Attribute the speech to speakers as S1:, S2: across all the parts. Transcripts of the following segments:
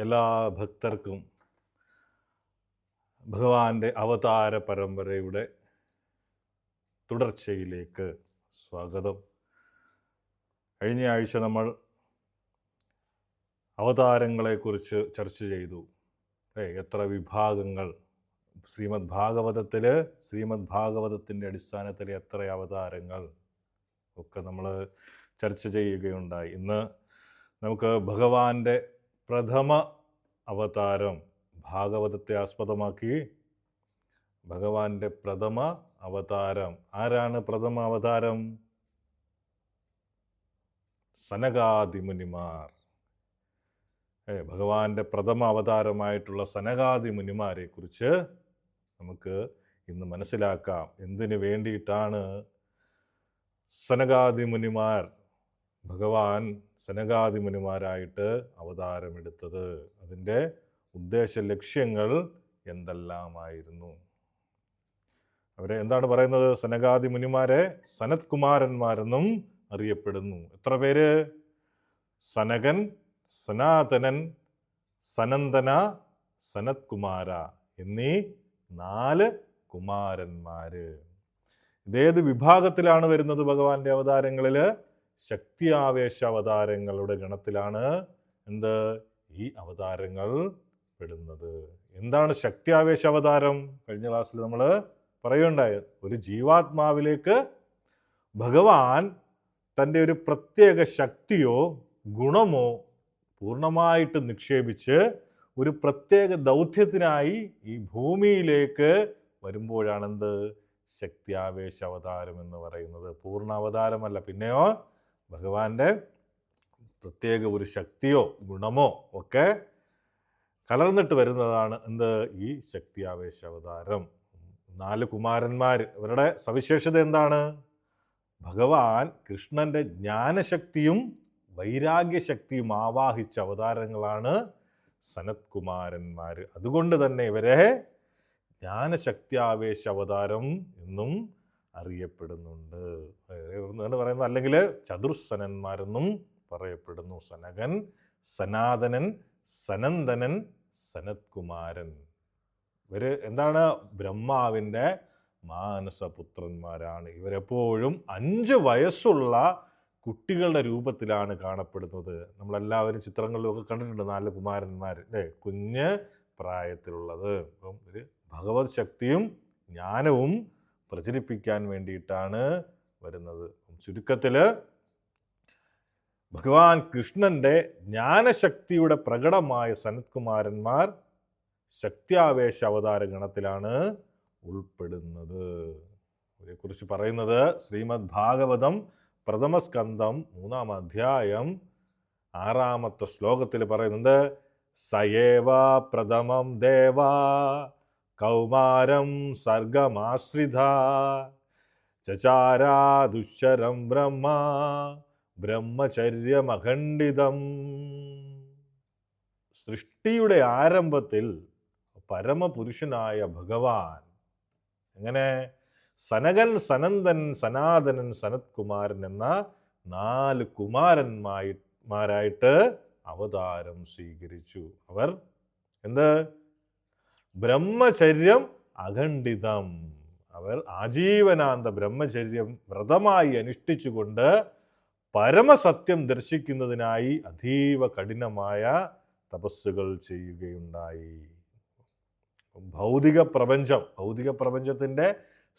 S1: എല്ലാ ഭക്തർക്കും ഭഗവാന്റെ അവതാര പരമ്പരയുടെ തുടർച്ചയിലേക്ക് സ്വാഗതം. കഴിഞ്ഞ ആഴ്ച നമ്മൾ അവതാരങ്ങളെക്കുറിച്ച് ചർച്ച ചെയ്തു. എത്ര വിഭാഗങ്ങൾ ശ്രീമദ് ഭാഗവതത്തിൻ്റെ അടിസ്ഥാനത്തിൽ എത്ര അവതാരങ്ങൾ ഒക്കെ നമ്മൾ ചർച്ച ചെയ്യുകയുണ്ടായി. ഇന്ന് നമുക്ക് ഭഗവാന്റെ പ്രഥമ അവതാരം ഭാഗവതത്തെ ആസ്പദമാക്കി ഭഗവാന്റെ പ്രഥമ അവതാരം. ആരാണ് പ്രഥമ അവതാരം? സനകാദിമുനിമാർ. ഭഗവാന്റെ പ്രഥമ അവതാരമായിട്ടുള്ള സനകാദി മുനിമാരെ കുറിച്ച് നമുക്ക് ഇന്ന് മനസ്സിലാക്കാം. എന്തിനു വേണ്ടിയിട്ടാണ് സനകാദി മുനിമാർ, ഭഗവാൻ സനകാദി മുനിമാരായിട്ട് അവതാരമെടുത്തത്? അതിൻ്റെ ഉദ്ദേശ ലക്ഷ്യങ്ങൾ എന്തെല്ലാമായിരുന്നു? അവരെ എന്താണ് പറയുന്നത്? സനകാദി മുനിമാരെ സനത് കുമാരന്മാരെന്നും അറിയപ്പെടുന്നു. എത്ര പേര്? സനകൻ, സനാതനൻ, സനന്ദന, സനത് കുമാര എന്നീ 4 കുമാരന്മാര്. ഇതേത് വിഭാഗത്തിലാണ് വരുന്നത്? ഭഗവാന്റെ അവതാരങ്ങളിൽ ശക്തിയാവേശ അവതാരങ്ങളുടെ ഗണത്തിലാണ് ഈ അവതാരങ്ങൾ പെടുന്നത്. എന്താണ് ശക്തിയാവേശ അവതാരം? കഴിഞ്ഞ ക്ലാസ്സിൽ നമ്മൾ പറയുകയുണ്ടായി. ഒരു ജീവാത്മാവിലേക്ക് ഭഗവാൻ തൻ്റെ ഒരു പ്രത്യേക ശക്തിയോ ഗുണമോ പൂർണ്ണമായിട്ട് നിക്ഷേപിച്ച് ഒരു പ്രത്യേക ദൗത്യത്തിനായി ഈ ഭൂമിയിലേക്ക് വരുമ്പോഴാണ് ശക്തിയാവേശ അവതാരം എന്ന് പറയുന്നത്. പൂർണ്ണ അവതാരമല്ല, പിന്നെയോ ഭഗവാന്റെ പ്രത്യേക ഒരു ശക്തിയോ ഗുണമോ ഒക്കെ കലർന്നിട്ട് വരുന്നതാണ് ഈ ശക്തിയാവേശ അവതാരം. 4 കുമാരന്മാർ. ഇവരുടെ സവിശേഷത എന്താണ്? ഭഗവാൻ കൃഷ്ണന്റെ ജ്ഞാനശക്തിയും വൈരാഗ്യശക്തിയും ആവാഹിച്ച അവതാരങ്ങളാണ് സനത് കുമാരന്മാർ. അതുകൊണ്ട് തന്നെ ഇവരെ ജ്ഞാനശക്തിയാവേശ അവതാരം എന്നും അറിയപ്പെടുന്നുണ്ട്. പറയുന്നത് അല്ലെങ്കിൽ ചതുർസനന്മാരെന്നും പറയപ്പെടുന്നു. സനകൻ, സനാതനൻ, സനന്ദനൻ, സനത് കുമാരൻ. ഇവര് എന്താണ്? ബ്രഹ്മാവിൻ്റെ മാനസപുത്രന്മാരാണ്. ഇവരെപ്പോഴും 5 വയസ്സുള്ള കുട്ടികളുടെ രൂപത്തിലാണ് കാണപ്പെടുന്നത്. നമ്മളെല്ലാവരും ചിത്രങ്ങളിലൊക്കെ കണ്ടിട്ടുണ്ട് 4 കുമാരന്മാർ, കുഞ്ഞ് പ്രായത്തിലുള്ളത്. അപ്പം ഒരു ഭഗവത് ശക്തിയും ജ്ഞാനവും പ്രചരിപ്പിക്കാൻ വേണ്ടിയിട്ടാണ് വരുന്നത്. ചുരുക്കത്തിൽ ഭഗവാൻ കൃഷ്ണന്റെ ജ്ഞാനശക്തിയുടെ പ്രകടമായ സനത് കുമാരന്മാർ ശക്തിയാവേശ അവതാര ഗണത്തിലാണ് ഉൾപ്പെടുന്നത്. ഇതേക്കുറിച്ച് പറയുന്നത് ശ്രീമദ് ഭാഗവതം പ്രഥമ സ്കന്ധം 3-ാം അധ്യായം 6-ാമത്തെ ശ്ലോകത്തിൽ പറയുന്നത്, സയേവ പ്രഥമം ദേവ കൗമാരം സർഗമാശ്രിത ചചാരാ ദുശ്ശരം ബ്രഹ്മ ബ്രഹ്മചര്യമഖണ്ഡിതം. സൃഷ്ടിയുടെ ആരംഭത്തിൽ പരമപുരുഷനായ ഭഗവാൻ എങ്ങനെ സനകൻ, സനന്ദൻ, സനാതനൻ, സനത് കുമാരൻ എന്ന 4 കുമാരന്മാരായിട്ട് അവതാരം സ്വീകരിച്ചു. അവർ ബ്രഹ്മചര്യം അഖണ്ഡിതം. അവർ ആജീവനാന്ത ബ്രഹ്മചര്യം വ്രതമായി അനുഷ്ഠിച്ചുകൊണ്ട് പരമസത്യം ദർശിക്കുന്നതിനായി അതീവ കഠിനമായ തപസ്സുകൾ ചെയ്യുകയുണ്ടായി. ഭൗതിക പ്രപഞ്ചത്തിൻ്റെ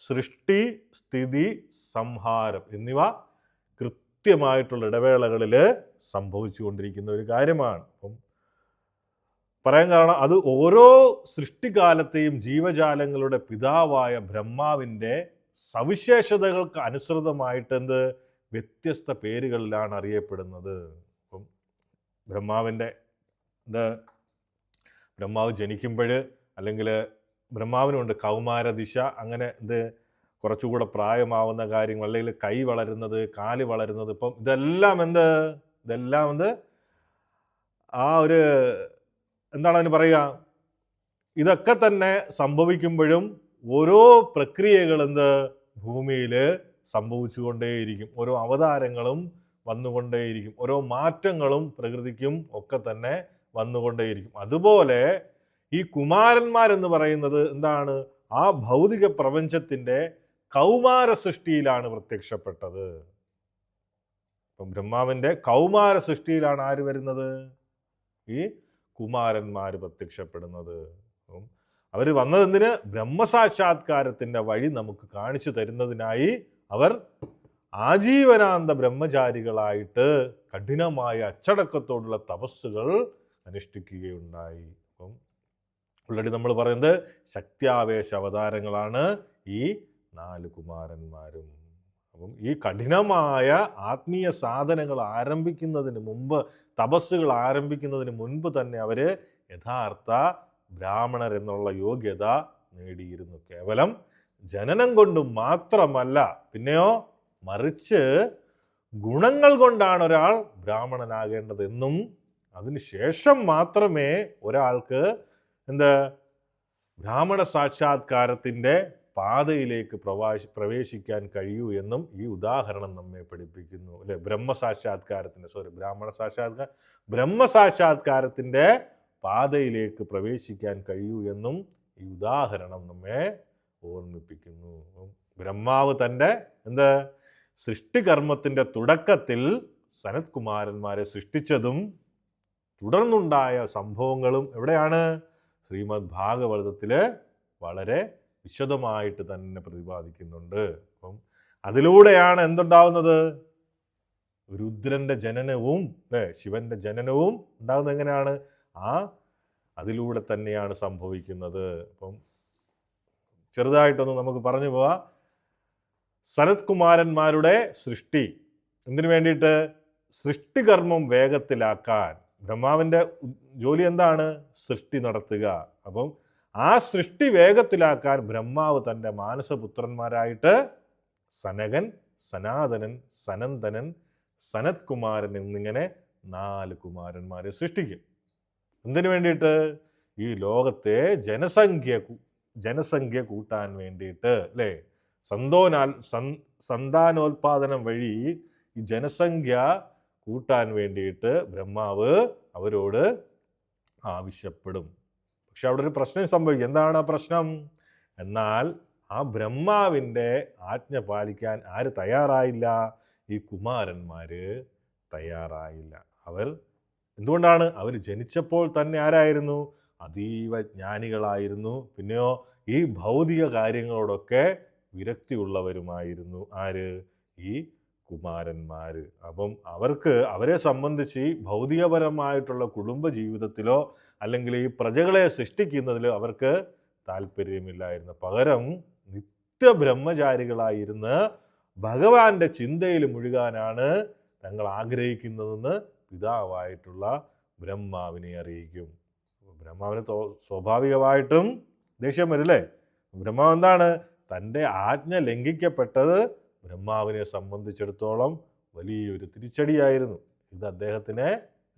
S1: സൃഷ്ടി, സ്ഥിതി, സംഹാരം എന്നിവ കൃത്യമായിട്ടുള്ള ഇടവേളകളിൽ സംഭവിച്ചുകൊണ്ടിരിക്കുന്ന ഒരു കാര്യമാണ്. അപ്പം പറയാൻ കാരണം അത് ഓരോ സൃഷ്ടികാലത്തെയും ജീവജാലങ്ങളുടെ പിതാവായ ബ്രഹ്മാവിൻ്റെ സവിശേഷതകൾക്ക് അനുസൃതമായിട്ട് വ്യത്യസ്ത പേരുകളിലാണ് അറിയപ്പെടുന്നത്. അപ്പം ബ്രഹ്മാവ് ജനിക്കുമ്പോൾ അല്ലെങ്കിൽ ബ്രഹ്മാവിനുണ്ട് കൗമാരദിശ, അങ്ങനെ കുറച്ചുകൂടെ പ്രായമാവുന്ന കാര്യങ്ങൾ, അല്ലെങ്കിൽ കൈ വളരുന്നത്, കാല് വളരുന്നത്. ഇപ്പം ഇതെല്ലാം ആ ഒരു എന്താണ് അതിന് പറയുക, ഇതൊക്കെ തന്നെ സംഭവിക്കുമ്പോഴും ഓരോ പ്രക്രിയകൾ ഭൂമിയിൽ സംഭവിച്ചുകൊണ്ടേയിരിക്കും. ഓരോ അവതാരങ്ങളും വന്നുകൊണ്ടേയിരിക്കും. ഓരോ മാറ്റങ്ങളും പ്രകൃതിക്കും ഒക്കെ തന്നെ വന്നുകൊണ്ടേയിരിക്കും. അതുപോലെ ഈ കുമാരന്മാരെന്ന് പറയുന്നത് എന്താണ്? ആ ഭൗതിക പ്രപഞ്ചത്തിൻ്റെ കൗമാര സൃഷ്ടിയിലാണ് പ്രത്യക്ഷപ്പെട്ടത്. ഇപ്പം ബ്രഹ്മാവിൻ്റെ കൗമാര സൃഷ്ടിയിലാണ് ആര് വരുന്നത്? ഈ കുമാരന്മാർ പ്രത്യക്ഷപ്പെടുന്നത്. അവർ വന്നതെന്തിന്? ബ്രഹ്മസാക്ഷാത്കാരത്തിൻ്റെ വഴി നമുക്ക് കാണിച്ചു തരുന്നതിനായി അവർ ആജീവനാന്ത ബ്രഹ്മചാരികളായിട്ട് കഠിനമായ അച്ചടക്കത്തോടുള്ള തപസ്സുകൾ അനുഷ്ഠിക്കുകയുണ്ടായി. അപ്പം ഓൾറെഡി നമ്മൾ പറയുന്നത് ശക്ത്യാവേശ അവതാരങ്ങളാണ് ഈ 4 കുമാരന്മാരും. അപ്പം ഈ കഠിനമായ ആത്മീയ സാധനങ്ങൾ ആരംഭിക്കുന്നതിന് മുമ്പ്, തപസ്സുകൾ ആരംഭിക്കുന്നതിന് മുൻപ് തന്നെ അവർ യഥാർത്ഥ ബ്രാഹ്മണർ എന്നുള്ള യോഗ്യത നേടിയിരുന്നു. കേവലം ജനനം കൊണ്ട് മാത്രമല്ല, പിന്നെയോ മറിച്ച് ഗുണങ്ങൾ കൊണ്ടാണ് ഒരാൾ ബ്രാഹ്മണനാകേണ്ടതെന്നും അതിനുശേഷം മാത്രമേ ഒരാൾക്ക് ബ്രാഹ്മണ സാക്ഷാത്കാരത്തിൻ്റെ പാതയിലേക്ക് പ്രവേശിക്കാൻ കഴിയൂ എന്നും ഈ ഉദാഹരണം നമ്മെ പഠിപ്പിക്കുന്നു. അല്ലെ, ബ്രഹ്മസാക്ഷാത്കാരത്തിൻ്റെ പാതയിലേക്ക് പ്രവേശിക്കാൻ കഴിയൂ എന്നും ഈ ഉദാഹരണം നമ്മെ ഓർമ്മിപ്പിക്കുന്നു. ബ്രഹ്മാവ് തൻ്റെ സൃഷ്ടികർമ്മത്തിൻ്റെ തുടക്കത്തിൽ സനത് കുമാരന്മാരെ സൃഷ്ടിച്ചതും തുടർന്നുണ്ടായ സംഭവങ്ങളും എവിടെയാണ്? ശ്രീമദ് ഭാഗവതത്തിൽ വളരെ വിശദമായിട്ട് തന്നെ പ്രതിപാദിക്കുന്നുണ്ട്. അപ്പം അതിലൂടെയാണ് എന്തുണ്ടാവുന്നത്? രുദ്രന്റെ ജനനവും ശിവന്റെ ജനനവും ഉണ്ടാകുന്നത് എങ്ങനെയാണ്? അതിലൂടെ തന്നെയാണ് സംഭവിക്കുന്നത്. അപ്പം ചെറുതായിട്ടൊന്ന് നമുക്ക് പറഞ്ഞു പോവാം. സനത് കുമാരന്മാരുടെ സൃഷ്ടി എന്തിനു വേണ്ടിയിട്ട്? സൃഷ്ടികർമ്മം വേഗത്തിലാക്കാൻ. ബ്രഹ്മാവിൻ്റെ ജോലി എന്താണ്? സൃഷ്ടി നടത്തുക. അപ്പം ആ സൃഷ്ടി വേഗത്തിലാക്കാൻ ബ്രഹ്മാവ് തൻ്റെ മാനസപുത്രന്മാരായിട്ട് സനകൻ, സനാതനൻ, സനന്ദനൻ, സനത് കുമാരൻ എന്നിങ്ങനെ 4 കുമാരന്മാരെ സൃഷ്ടിക്കും. എന്തിനു വേണ്ടിയിട്ട്? ഈ ലോകത്തെ ജനസംഖ്യ കൂട്ടാൻ വേണ്ടിയിട്ട്, അല്ലേ? സന്താനോൽപാദനം വഴി ഈ ജനസംഖ്യ കൂട്ടാൻ വേണ്ടിയിട്ട് ബ്രഹ്മാവ് അവരോട് ആവശ്യപ്പെടും. പക്ഷെ അവിടെ ഒരു പ്രശ്നം സംഭവിക്കും. എന്താണ് ആ പ്രശ്നം? എന്നാൽ ആ ബ്രഹ്മാവിൻ്റെ ആജ്ഞ പാലിക്കാൻ ആര് തയ്യാറായില്ല? ഈ കുമാരന്മാര് തയ്യാറായില്ല. എന്തുകൊണ്ടാണ്? അവർ ജനിച്ചപ്പോൾ തന്നെ ആരായിരുന്നു? അതീവ ജ്ഞാനികളായിരുന്നു. പിന്നെയോ ഈ ഭൗതിക കാര്യങ്ങളോടൊക്കെ വിരക്തിയുള്ളവരുമായിരുന്നു. ആര്? ഈ കുമാരന്മാർ. അപ്പം അവരെ സംബന്ധിച്ച് ഈ ഭൗതികപരമായിട്ടുള്ള കുടുംബ ജീവിതത്തിലോ അല്ലെങ്കിൽ ഈ പ്രജകളെ സൃഷ്ടിക്കുന്നതിലോ അവർക്ക് താല്പര്യമില്ലായിരുന്നു. പകരം നിത്യബ്രഹ്മചാരികളായിരുന്ന് ഭഗവാന്റെ ചിന്തയിൽ മുഴുകാനാണ് തങ്ങൾ ആഗ്രഹിക്കുന്നതെന്ന് പിതാവായിട്ടുള്ള ബ്രഹ്മാവിനെ അറിയിക്കും. ബ്രഹ്മാവിന് സ്വാഭാവികമായിട്ടും ദേഷ്യം വരില്ലേ? ബ്രഹ്മാവ് എന്താണ്? തൻ്റെ ആജ്ഞ ലംഘിക്കപ്പെട്ടത് ബ്രഹ്മാവിനെ സംബന്ധിച്ചിടത്തോളം വലിയൊരു തിരിച്ചടിയായിരുന്നു. ഇത് അദ്ദേഹത്തിന്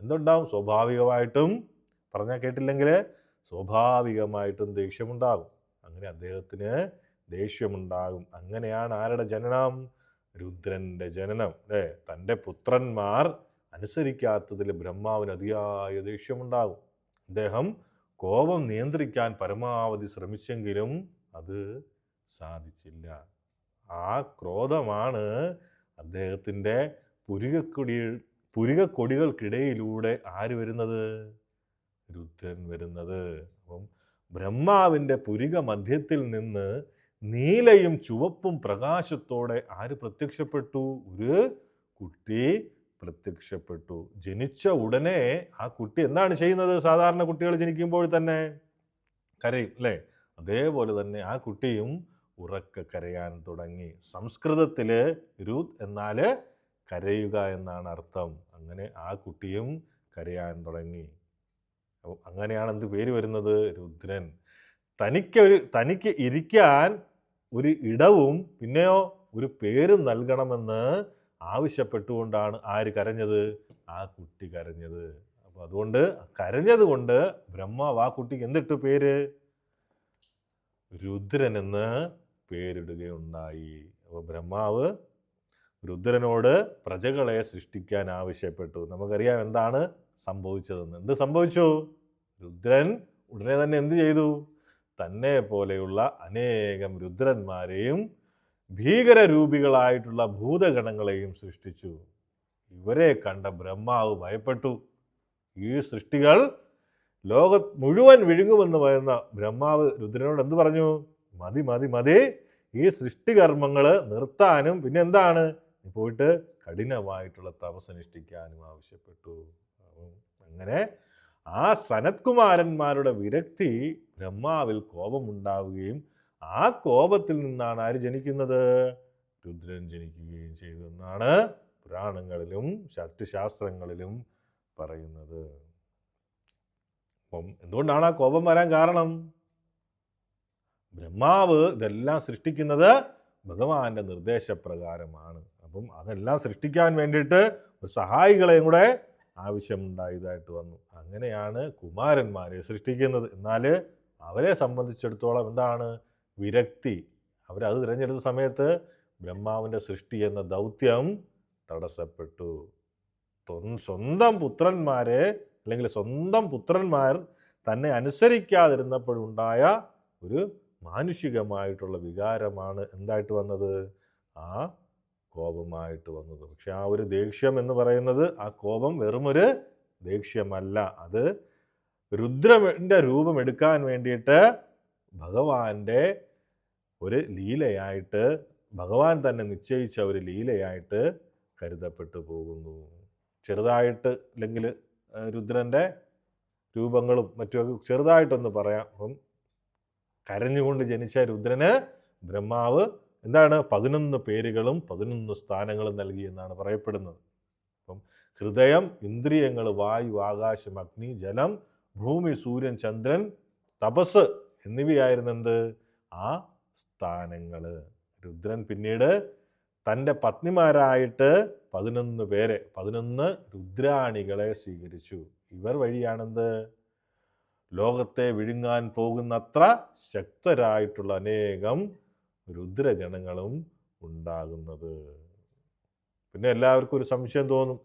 S1: എന്തുണ്ടാവും? സ്വാഭാവികമായിട്ടും, പറഞ്ഞാൽ കേട്ടില്ലെങ്കിൽ സ്വാഭാവികമായിട്ടും ദേഷ്യമുണ്ടാകും. അങ്ങനെ അദ്ദേഹത്തിന് ദേഷ്യമുണ്ടാകും. അങ്ങനെയാണ് ആരുടെ ജനനം? രുദ്രൻ്റെ ജനനം. അല്ലേ? തൻ്റെ പുത്രന്മാർ അനുസരിക്കാത്തതിൽ ബ്രഹ്മാവിന് അതിയായ ദേഷ്യമുണ്ടാകും. അദ്ദേഹം കോപം നിയന്ത്രിക്കാൻ പരമാവധി ശ്രമിച്ചെങ്കിലും അത് സാധിച്ചില്ല. ആ ക്രോധമാണ് അദ്ദേഹത്തിൻ്റെ പുരികക്കൊടികൾക്കിടയിലൂടെ ആര് വരുന്നത്? രുദ്രൻ വരുന്നത്. അപ്പം ബ്രഹ്മാവിൻ്റെ പുരിക മധ്യത്തിൽ നിന്ന് നീലയും ചുവപ്പും പ്രകാശത്തോടെ ആര് പ്രത്യക്ഷപ്പെട്ടു? ഒരു കുട്ടി പ്രത്യക്ഷപ്പെട്ടു. ജനിച്ച ഉടനെ ആ കുട്ടി എന്താണ് ചെയ്യുന്നത്? സാധാരണ കുട്ടികൾ ജനിക്കുമ്പോൾ തന്നെ കരയും, അല്ലേ? അതേപോലെ തന്നെ ആ കുട്ടിയും ഉറക്കെ കരയാൻ തുടങ്ങി. സംസ്കൃതത്തിൽ രുത് എന്നാൽ കരയുക എന്നാണ് അർത്ഥം. അങ്ങനെ ആ കുട്ടിയും കരയാൻ തുടങ്ങി. അങ്ങനെയാണ് എന്ത് പേര് വരുന്നത്? രുദ്രൻ. തനിക്ക് ഇരിക്കാൻ ഒരു ഇടവും പിന്നെയോ ഒരു പേരും നൽകണമെന്ന് ആവശ്യപ്പെട്ടുകൊണ്ടാണ് ആര് കരഞ്ഞത്? ആ കുട്ടി കരഞ്ഞത്. അപ്പോൾ അതുകൊണ്ട് കരഞ്ഞത് കൊണ്ട് ബ്രഹ്മാവ് ആ കുട്ടിക്ക് എന്തിട്ടു പേര്? രുദ്രൻ എന്ന് പേരിടുകയുണ്ടായി. അപ്പോൾ ബ്രഹ്മാവ് രുദ്രനോട് പ്രജകളെ സൃഷ്ടിക്കാൻ ആവശ്യപ്പെട്ടു. നമുക്കറിയാം എന്താണ് സംഭവിച്ചതെന്ന്. എന്ത് സംഭവിച്ചു? രുദ്രൻ ഉടനെ തന്നെ എന്ത് ചെയ്തു? തന്നെ പോലെയുള്ള അനേകം രുദ്രന്മാരെയും ഭീകരരൂപികളായിട്ടുള്ള ഭൂതഗണങ്ങളെയും സൃഷ്ടിച്ചു. ഇവരെ കണ്ട ബ്രഹ്മാവ് ഭയപ്പെട്ടു. ഈ സൃഷ്ടികൾ മുഴുവൻ വിഴുങ്ങുമെന്ന് പറയുന്ന ബ്രഹ്മാവ് രുദ്രനോട് എന്ത് പറഞ്ഞു? മതി മതി മതി, ഈ സൃഷ്ടികർമ്മങ്ങൾ നിർത്താനും പിന്നെ എന്താണ്, പോയിട്ട് കഠിനമായിട്ടുള്ള തപസ്സനുഷ്ഠിക്കാനും ആവശ്യപ്പെട്ടു. അങ്ങനെ ആ സനത്കുമാരന്മാരുടെ വിരക്തി ബ്രഹ്മാവിൽ കോപമുണ്ടാവുകയും ആ കോപത്തിൽ നിന്നാണ് ആര് ജനിക്കുന്നത്? രുദ്രൻ ജനിക്കുകയും ചെയ്തു എന്നാണ് പുരാണങ്ങളിലും ശാസ്ത്രങ്ങളിലും പറയുന്നത്. അപ്പം എന്തുകൊണ്ടാണ് ആ കോപം വരാൻ കാരണം? ബ്രഹ്മാവ് ഇതെല്ലാം സൃഷ്ടിക്കുന്നത് ഭഗവാന്റെ നിർദ്ദേശപ്രകാരമാണ്. അപ്പം അതെല്ലാം സൃഷ്ടിക്കാൻ വേണ്ടിയിട്ട് ഒരു സഹായികളെയും കൂടെ ആവശ്യമുണ്ടായതായിട്ട് വന്നു. അങ്ങനെയാണ് കുമാരന്മാരെ സൃഷ്ടിക്കുന്നത്. എന്നാൽ അവരെ സംബന്ധിച്ചിടത്തോളം എന്താണ്? വിരക്തി. അവരത് തിരഞ്ഞെടുത്ത സമയത്ത് ബ്രഹ്മാവിൻ്റെ സൃഷ്ടി എന്ന ദൗത്യം തടസ്സപ്പെട്ടു. സ്വന്തം പുത്രന്മാരെ അല്ലെങ്കിൽ സ്വന്തം പുത്രന്മാർ തന്നെ അനുസരിക്കാതിരുന്നപ്പോഴുണ്ടായ ഒരു മാനുഷികമായിട്ടുള്ള വികാരമാണ് എന്തായിട്ട് വന്നത്? ആ കോപമായിട്ട് വന്നത്. പക്ഷെ ആ ഒരു ദേഷ്യം എന്ന് പറയുന്നത്, ആ കോപം വെറുമൊരു ദേഷ്യമല്ല. അത് രുദ്രൻ്റെ രൂപം എടുക്കാൻ വേണ്ടിയിട്ട് ഭഗവാന്റെ ഒരു ലീലയായിട്ട്, ഭഗവാൻ തന്നെ നിശ്ചയിച്ച ഒരു ലീലയായിട്ട് കരുതപ്പെട്ടു പോകുന്നു. ചെറുതായിട്ട് അല്ലെങ്കിൽ രുദ്രൻ്റെ രൂപങ്ങളും മറ്റുമൊക്കെ ചെറുതായിട്ടൊന്ന് പറയാം. അപ്പം കരഞ്ഞുകൊണ്ട് ജനിച്ച രുദ്രന് ബ്രഹ്മാവ് എന്താണ് 11 പേരുകളും 11 സ്ഥാനങ്ങളും നൽകി എന്നാണ് പറയപ്പെടുന്നത്. അപ്പം ഹൃദയം, ഇന്ദ്രിയങ്ങൾ, വായു, ആകാശം, അഗ്നി, ജലം, ഭൂമി, സൂര്യൻ, ചന്ദ്രൻ, തപസ് എന്നിവയായിരുന്നു എന്ത്? ആ സ്ഥാനങ്ങൾ. രുദ്രൻ പിന്നീട് തൻ്റെ പത്നിമാരായിട്ട് 11 രുദ്രാണികളെ സ്വീകരിച്ചു. ഇവർ വഴിയാണെന്ത്? ലോകത്തെ വിഴുങ്ങാൻ പോകുന്നത്ര ശക്തരായിട്ടുള്ള അനേകം രുദ്രഗണങ്ങളും ഉണ്ടാകുന്നത്. പിന്നെ എല്ലാവർക്കും ഒരു സംശയം തോന്നും,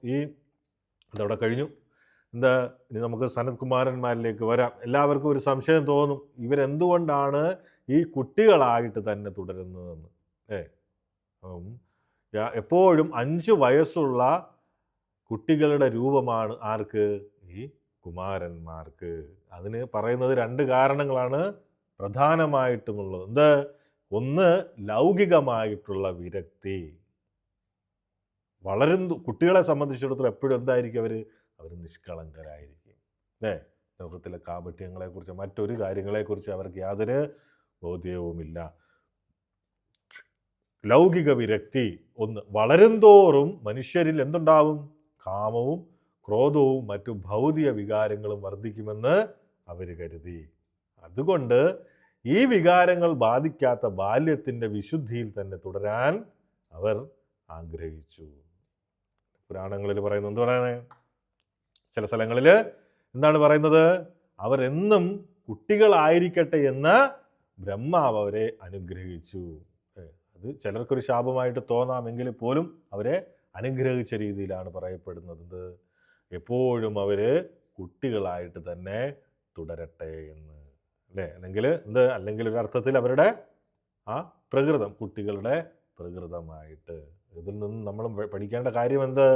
S1: അതവിടെ കഴിഞ്ഞു, എന്താ ഇനി നമുക്ക് സനത്കുമാരന്മാരിലേക്ക് വരാം. എല്ലാവർക്കും ഒരു സംശയം തോന്നും, ഇവരെന്തുകൊണ്ടാണ് ഈ കുട്ടികളായിട്ട് തന്നെ തുടരുന്നതെന്ന്. എപ്പോഴും 5 വയസ്സുള്ള കുട്ടികളുടെ രൂപമാണ് ആർക്ക്? ഈ കുമാരന്മാർക്ക്. അതിന് പറയുന്നത് 2 കാരണങ്ങളാണ് പ്രധാനമായിട്ടുമുള്ളത്. എന്ത്? ഒന്ന്, ലൗകികമായിട്ടുള്ള വിരക്തി. കുട്ടികളെ സംബന്ധിച്ചിടത്തോളം എപ്പോഴും എന്തായിരിക്കും? അവർ നിഷ്കളങ്കരായിരിക്കും. ലോകത്തിലെ കാപട്യങ്ങളെക്കുറിച്ച് മറ്റൊരു കാര്യങ്ങളെക്കുറിച്ച് അവർക്ക് യാതൊരു ബോധ്യവുമില്ല. ലൗകിക വിരക്തി ഒന്ന്. വളരുംതോറും മനുഷ്യരിൽ എന്തുണ്ടാവും? കാമവും ക്രോധവും മറ്റു ഭൗതിക വികാരങ്ങളും വർദ്ധിക്കുമെന്ന് അവർ കരുതി. അതുകൊണ്ട് ഈ വികാരങ്ങൾ ബാധിക്കാത്ത ബാല്യത്തിൻ്റെ വിശുദ്ധിയിൽ തന്നെ തുടരാൻ അവർ ആഗ്രഹിച്ചു. പുരാണങ്ങളിൽ പറയുന്നത് എന്ത് പറയുന്നത്? ചില സ്ഥലങ്ങളിൽ എന്താണ് പറയുന്നത്? അവരെന്നും കുട്ടികളായിരിക്കട്ടെ എന്ന് ബ്രഹ്മാവ് അവരെ അനുഗ്രഹിച്ചു. അത് ചിലർക്കൊരു ശാപമായിട്ട് തോന്നാമെങ്കിൽ പോലും അവരെ അനുഗ്രഹിച്ച രീതിയിലാണ് പറയപ്പെടുന്നത്. എപ്പോഴും അവർ കുട്ടികളായിട്ട് തന്നെ തുടരട്ടെ എന്ന്, അല്ലേ? അല്ലെങ്കിൽ ഒരർത്ഥത്തിൽ അവരുടെ ആ പ്രകൃതം, കുട്ടികളുടെ പ്രകൃതമായിട്ട്. ഇതിൽ നിന്നും നമ്മൾ പഠിക്കേണ്ട കാര്യം എന്ത്?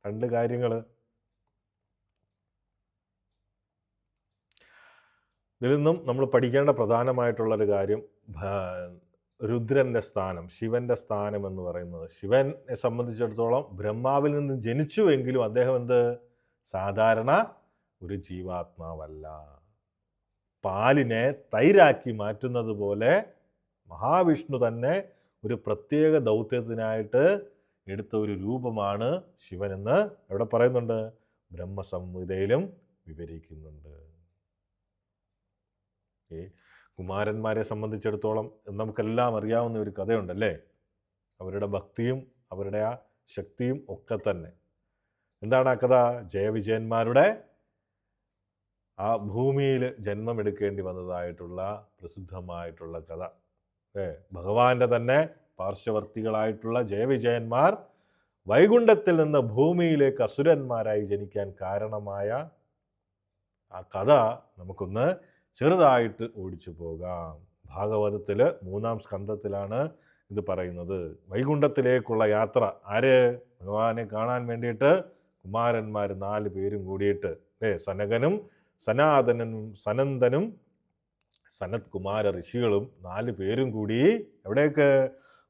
S1: 2 കാര്യങ്ങൾ. ഇതിൽ നിന്നും നമ്മൾ പഠിക്കേണ്ട പ്രധാനമായിട്ടുള്ളൊരു കാര്യം, രുദ്രൻ്റെ സ്ഥാനം, ശിവൻ്റെ സ്ഥാനം എന്ന് പറയുന്നത്. ശിവനെ സംബന്ധിച്ചിടത്തോളം ബ്രഹ്മാവിൽ നിന്ന് ജനിച്ചുവെങ്കിലും അദ്ദേഹം സാധാരണ ഒരു ജീവാത്മാവല്ല. പാലിനെ തൈരാക്കി മാറ്റുന്നത് പോലെ മഹാവിഷ്ണു തന്നെ ഒരു പ്രത്യേക ദൗത്യത്തിനായിട്ട് എടുത്ത ഒരു രൂപമാണ് ശിവനെന്ന് എവിടെ പറയുന്നുണ്ട്? ബ്രഹ്മസംഹിതയിലും വിവരിക്കുന്നുണ്ട്. കുമാരന്മാരെ സംബന്ധിച്ചിടത്തോളം നമുക്കെല്ലാം അറിയാവുന്ന ഒരു കഥയുണ്ടല്ലേ? അവരുടെ ഭക്തിയും അവരുടെ ആ ശക്തിയും ഒക്കെ തന്നെ. എന്താണ് ആ കഥ? ജയവിജയന്മാരുടെ ആ ഭൂമിയിൽ ജന്മമെടുക്കേണ്ടി വന്നതായിട്ടുള്ള പ്രസിദ്ധമായിട്ടുള്ള കഥ. ഭഗവാന്റെ തന്നെ പാർശ്വവർത്തികളായിട്ടുള്ള ജയവിജയന്മാർ വൈകുണ്ഠത്തിൽ നിന്ന് ഭൂമിയിലേക്ക് അസുരന്മാരായി ജനിക്കാൻ കാരണമായ ആ കഥ നമുക്കൊന്ന് ചെറുതായിട്ട് ഓടിച്ചു പോകാം. ഭാഗവതത്തിൽ 3-ാം സ്കന്ധത്തിലാണ് ഇത് പറയുന്നത്. വൈകുണ്ഠത്തിലേക്കുള്ള യാത്ര. ആര്? ഭഗവാനെ കാണാൻ വേണ്ടിയിട്ട് കുമാരന്മാർ 4 പേരും കൂടിയിട്ട്, സനകനും സനാതനനും സനന്ദനും സനത് കുമാര ഋഷികളും 4 പേരും കൂടി എവിടേക്ക്?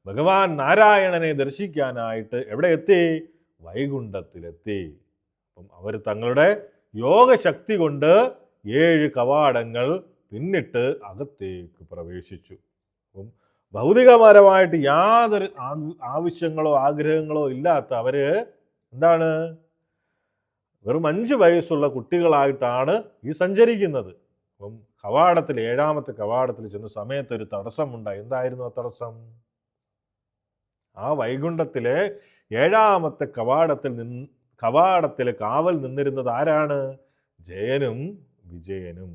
S1: ഭഗവാൻ നാരായണനെ ദർശിക്കാനായിട്ട് എവിടെ എത്തി? വൈകുണ്ഠത്തിലെത്തി. അപ്പം അവർ തങ്ങളുടെ യോഗശക്തി കൊണ്ട് 7 കവാടങ്ങൾ പിന്നിട്ട് അകത്തേക്ക് പ്രവേശിച്ചു. അപ്പം ഭൗതികപരമായിട്ട് യാതൊരു ആവശ്യങ്ങളോ ആഗ്രഹങ്ങളോ ഇല്ലാത്ത അവര് എന്താണ്, വെറും 5 വയസ്സുള്ള കുട്ടികളായിട്ടാണ് ഈ സഞ്ചരിക്കുന്നത്. അപ്പം കവാടത്തിൽ 7-ാമത്തെ കവാടത്തിൽ ചെന്ന സമയത്ത് ഒരു തടസ്സമുണ്ടായി. എന്തായിരുന്നു ആ തടസ്സം? ആ വൈകുണ്ഠത്തിലെ 7-ാമത്തെ കവാടത്തിൽ കാവൽ നിന്നിരുന്നത് ആരാണ്? ജയനും വിജയനും.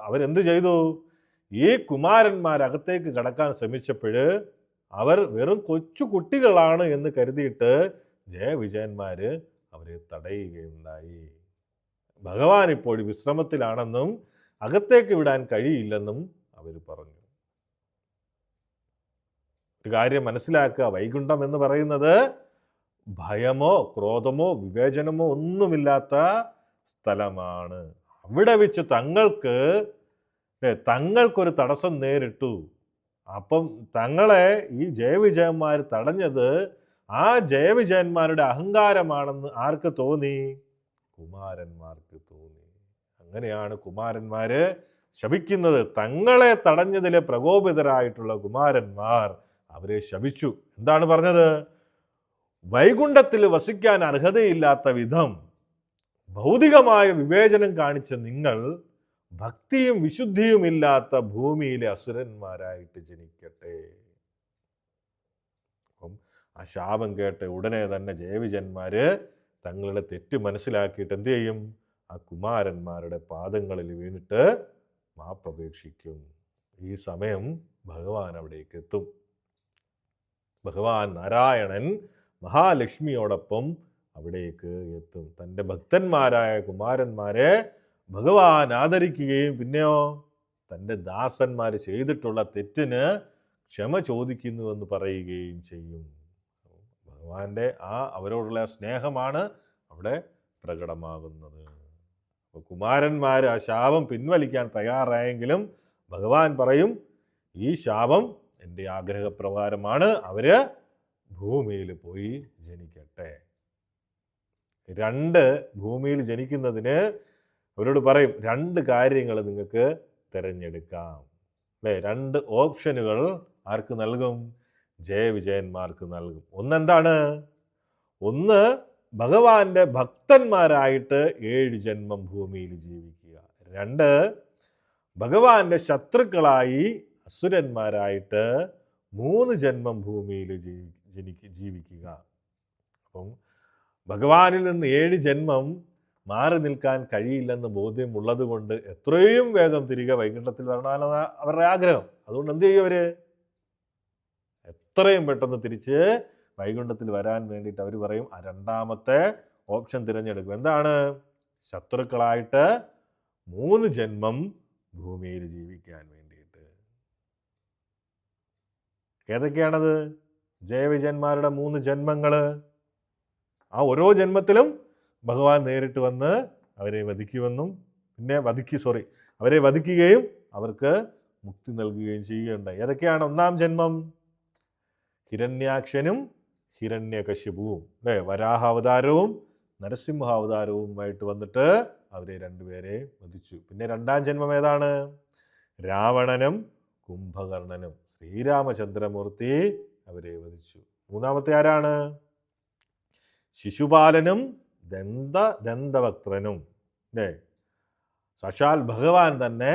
S1: അവരെന്ത് ചെയ്തു? ഈ കുമാരന്മാരകത്തേക്ക് കടക്കാൻ ശ്രമിച്ചപ്പോൾ അവർ വെറും കൊച്ചു കുട്ടികളാണ് എന്ന് കരുതിയിട്ട് ജയവിജയന്മാര് അവരെ തടയുകയുണ്ടായി. ഭഗവാൻ ഇപ്പോൾ വിശ്രമത്തിലാണെന്നും അകത്തേക്ക് വിടാൻ കഴിയില്ലെന്നും അവർ പറഞ്ഞു. ഒരു കാര്യം മനസ്സിലാക്കുക, വൈകുണ്ഠം എന്ന് പറയുന്നത് ഭയമോ ക്രോധമോ വിവേചനമോ ഒന്നുമില്ലാത്ത സ്ഥലമാണ്. അവിടെ വെച്ച് തങ്ങൾക്കൊരു തടസ്സം നേരിട്ടു. അപ്പം തങ്ങളെ ഈ ജയവിജയന്മാർ തടഞ്ഞത് ആ ജയവിജയന്മാരുടെ അഹങ്കാരമാണെന്ന് ആർക്ക് തോന്നി? കുമാരന്മാർക്ക് തോന്നി. അങ്ങനെയാണ് കുമാരന്മാര് ശപിക്കുന്നത്. തങ്ങളെ തടഞ്ഞതിലെ പ്രകോപിതരായിട്ടുള്ള കുമാരന്മാർ അവരെ ശപിച്ചു. എന്താണ് പറഞ്ഞത്? വൈകുണ്ഠത്തിൽ വസിക്കാൻ അർഹതയില്ലാത്ത വിധം ഭൗതികമായ വിവേചനം കാണിച്ച നിങ്ങൾ ഭക്തിയും വിശുദ്ധിയും ഇല്ലാത്ത ഭൂമിയിലെ അസുരന്മാരായിട്ട് ജനിക്കട്ടെ. അപ്പം ആ ശാപം കേട്ട് ഉടനെ തന്നെ ജയവിജയന്മാര് തങ്ങളുടെ തെറ്റ് മനസ്സിലാക്കിയിട്ട് എന്ത് ചെയ്യും? ആ കുമാരന്മാരുടെ പാദങ്ങളിൽ വീണിട്ട് മാപ്പപേക്ഷിക്കും. ഈ സമയം ഭഗവാൻ അവിടേക്ക് എത്തും. ഭഗവാൻ നാരായണൻ മഹാലക്ഷ്മിയോടൊപ്പം അവിടേക്ക് എത്തും. തൻ്റെ ഭക്തന്മാരായ കുമാരന്മാരെ ഭഗവാൻ ആദരിക്കുകയും പിന്നെയോ തൻ്റെ ദാസന്മാർ ചെയ്തിട്ടുള്ള തെറ്റിന് ക്ഷമ ചോദിക്കുന്നുവെന്ന് പറയുകയും ചെയ്യും. ഭഗവാന്റെ അവരോടുള്ള സ്നേഹമാണ് അവിടെ പ്രകടമാകുന്നത്. അപ്പോൾ കുമാരന്മാർ ആ ശാപം പിൻവലിക്കാൻ തയ്യാറായെങ്കിലും ഭഗവാൻ പറയും, ഈ ശാപം എൻ്റെ ആഗ്രഹപ്രകാരമാണ്, അവര് ഭൂമിയിൽ പോയി ജനിക്കട്ടെ. 2 ഭൂമിയിൽ ജനിക്കുന്നതിന് അവരോട് പറയും 2 കാര്യങ്ങൾ നിങ്ങൾക്ക് തിരഞ്ഞെടുക്കാം. 2 ഓപ്ഷനുകൾ ആർക്ക് നൽകും? ജയവിജയന്മാർക്ക് നൽകും. ഒന്നെന്താണ്? ഒന്ന് ഭഗവാന്റെ ഭക്തന്മാരായിട്ട് 7 ജന്മം ഭൂമിയിൽ ജീവിക്കുക. 2 ഭഗവാന്റെ ശത്രുക്കളായി അസുരന്മാരായിട്ട് 3 ജന്മം ഭൂമിയിൽ ജീവിക്കുക. അപ്പം ഭഗവാനിൽ നിന്ന് 7 ജന്മം മാറി നിൽക്കാൻ കഴിയില്ലെന്ന് ബോധ്യമുള്ളത് കൊണ്ട് എത്രയും വേഗം തിരികെ വൈകുണ്ഠത്തിൽ വരണമെന്നാണ് അവരുടെ ആഗ്രഹം. അതുകൊണ്ട് എന്ത് ചെയ്യും? അവര് എത്രയും പെട്ടെന്ന് തിരിച്ച് വൈകുണ്ഠത്തിൽ വരാൻ വേണ്ടിയിട്ട് അവർ പറയും 2ാമത്തെ ഓപ്ഷൻ തിരഞ്ഞെടുക്കും. എന്താണ്? ശത്രുക്കളായിട്ട് 3 ജന്മം ഭൂമിയിൽ ജീവിക്കാൻ വേണ്ടിയിട്ട്. ഏതൊക്കെയാണത്? ജയവിജയന്മാരുടെ 3 ജന്മങ്ങൾ. ആ ഓരോ ജന്മത്തിലും ഭഗവാൻ നേരിട്ട് വന്ന് അവരെ വധിക്കുമെന്നും അവരെ വധിക്കുകയും അവർക്ക് മുക്തി നൽകുകയും ചെയ്യുകയുണ്ടായി. ഏതൊക്കെയാണ്? 1ാം ജന്മം ഹിരണ്യാക്ഷനും ഹിരണ്യകശിപുവും, വരാഹാവതാരവും നരസിംഹാവതാരവുമായിട്ട് വന്നിട്ട് അവരെ 2 പേരെ വധിച്ചു. പിന്നെ 2ാം ജന്മം ഏതാണ്? രാവണനും കുംഭകർണനും, ശ്രീരാമചന്ദ്രമൂർത്തി അവരെ വധിച്ചു. 3ാമത്തെ ആരാണ്? ശിശുപാലനും ദന്തവക്ത്രനും. സാക്ഷാൽ ഭഗവാൻ തന്നെ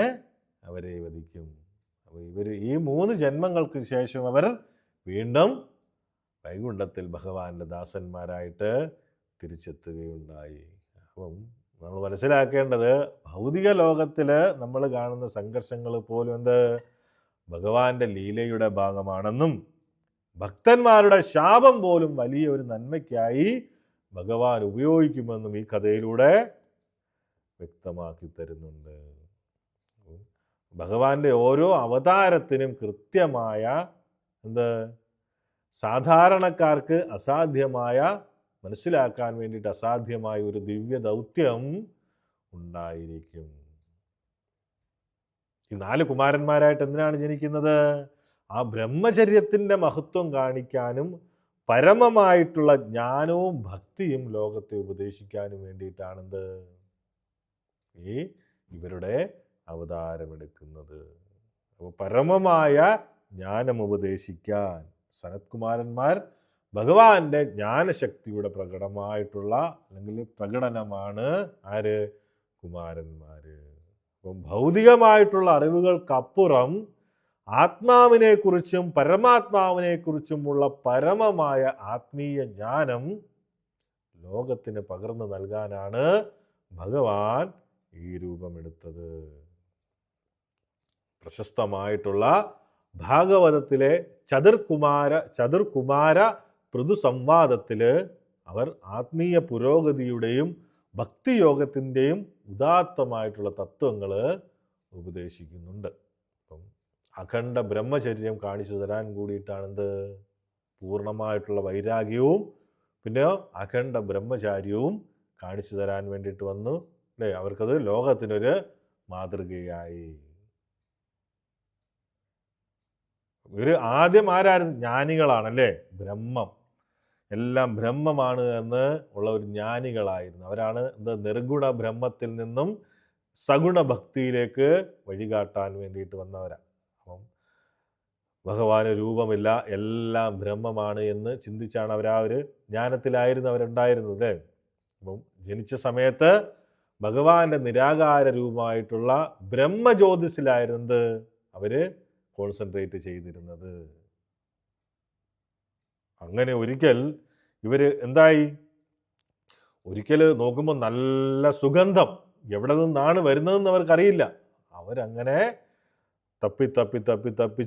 S1: അവരെ വധിക്കും. അപ്പോൾ ഈ 3 ജന്മങ്ങൾക്ക് ശേഷം അവർ വീണ്ടും വൈകുണ്ഠത്തിൽ ഭഗവാന്റെ ദാസന്മാരായിട്ട് തിരിച്ചെത്തുകയുണ്ടായി. അപ്പം നമ്മൾ മനസ്സിലാക്കേണ്ടത്, ഭൗതിക ലോകത്തിൽ നമ്മൾ കാണുന്ന സംഘർഷങ്ങൾ പോലും ഭഗവാന്റെ ലീലയുടെ ഭാഗമാണെന്നും ഭക്തന്മാരുടെ ശാപം പോലും വലിയ ഒരു നന്മയ്ക്കായി ഭഗവാൻ ഉപയോഗിക്കുമെന്നും ഈ കഥയിലൂടെ വ്യക്തമാക്കി തരുന്നുണ്ട്. ഭഗവാന്റെ ഓരോ അവതാരത്തിനും കൃത്യമായ സാധാരണക്കാർക്ക് അസാധ്യമായ, മനസ്സിലാക്കാൻ വേണ്ടിയിട്ട് അസാധ്യമായ ഒരു ദിവ്യ ദൗത്യം ഉണ്ടായിരിക്കും. ഈ 4 കുമാരന്മാരായിട്ട് എന്തിനാണ് ജനിക്കുന്നത്? ആ ബ്രഹ്മചര്യത്തിൻ്റെ മഹത്വം കാണിക്കാനും പരമമായിട്ടുള്ള ജ്ഞാനവും ഭക്തിയും ലോകത്തെ ഉപദേശിക്കാനും വേണ്ടിയിട്ടാണെന്ത് ഈ ഇവരുടെ അവതാരമെടുക്കുന്നത്. അപ്പോൾ പരമമായ ജ്ഞാനം ഉപദേശിക്കാൻ സനത്കുമാരന്മാർ ഭഗവാന്റെ ജ്ഞാനശക്തിയുടെ പ്രകടമായിട്ടുള്ള അല്ലെങ്കിൽ പ്രകടനമാണ് ആര്? കുമാരന്മാർ. അപ്പം ഭൗതികമായിട്ടുള്ള അറിവുകൾക്കപ്പുറം ആത്മാവിനെക്കുറിച്ചും പരമാത്മാവിനെക്കുറിച്ചുമുള്ള പരമമായ ആത്മീയ ജ്ഞാനം ലോകത്തിന് പകർന്നു നൽകാനാണ് ഭഗവാൻ ഈ രൂപമെടുത്തത്. പ്രശസ്തമായിട്ടുള്ള ഭാഗവതത്തിലെ ചതുർകുമാര പൃഥുസംവാദത്തിൽ അവർ ആത്മീയ പുരോഗതിയുടെയും ഭക്തിയോഗത്തിൻ്റെയും ഉദാത്തമായിട്ടുള്ള തത്വങ്ങൾ ഉപദേശിക്കുന്നുണ്ട്. അപ്പം അഖണ്ഡ ബ്രഹ്മചര്യം കാണിച്ചു തരാൻ കൂടിയിട്ടാണെന്ത് പൂർണ്ണമായിട്ടുള്ള വൈരാഗ്യവും പിന്നെ അഖണ്ഡ ബ്രഹ്മചാര്യവും കാണിച്ചു തരാൻ വേണ്ടിയിട്ട് വന്നു അല്ലേ. അവർക്കത് ലോകത്തിനൊരു മാതൃകയായി. ഇവർ ആദ്യം ആരായിരുന്നു? ജ്ഞാനികളാണല്ലേ. ബ്രഹ്മം എല്ലാം ബ്രഹ്മമാണ് എന്ന് ഉള്ള ഒരു ജ്ഞാനികളായിരുന്നു. അവരാണ് നിർഗുണ ബ്രഹ്മത്തിൽ നിന്നും സഗുണ ഭക്തിയിലേക്ക് വഴികാട്ടാൻ വേണ്ടിയിട്ട് വന്നവരാണ്. അപ്പം ഭഗവാന് രൂപമില്ല, എല്ലാം ബ്രഹ്മമാണ് എന്ന് ചിന്തിച്ചാണ് അവർ ആ ഒരു ജ്ഞാനത്തിലായിരുന്നു അവരുണ്ടായിരുന്നത് അല്ലേ. അപ്പം ജനിച്ച സമയത്ത് ഭഗവാന്റെ നിരാകാര രൂപമായിട്ടുള്ള ബ്രഹ്മജ്യോതിസിലായിരുന്നത് അവര് കോൺസെൻട്രേറ്റ് ചെയ്തിരുന്നത്. അങ്ങനെ ഒരിക്കൽ ഇവർ എന്തായി? ഒരിക്കൽ നോക്കുമ്പോൾ നല്ല സുഗന്ധം എവിടെ നിന്നാണ് വരുന്നതെന്ന് അവർക്കറിയില്ല. അവരങ്ങനെ തപ്പി തപ്പി തപ്പി തപ്പി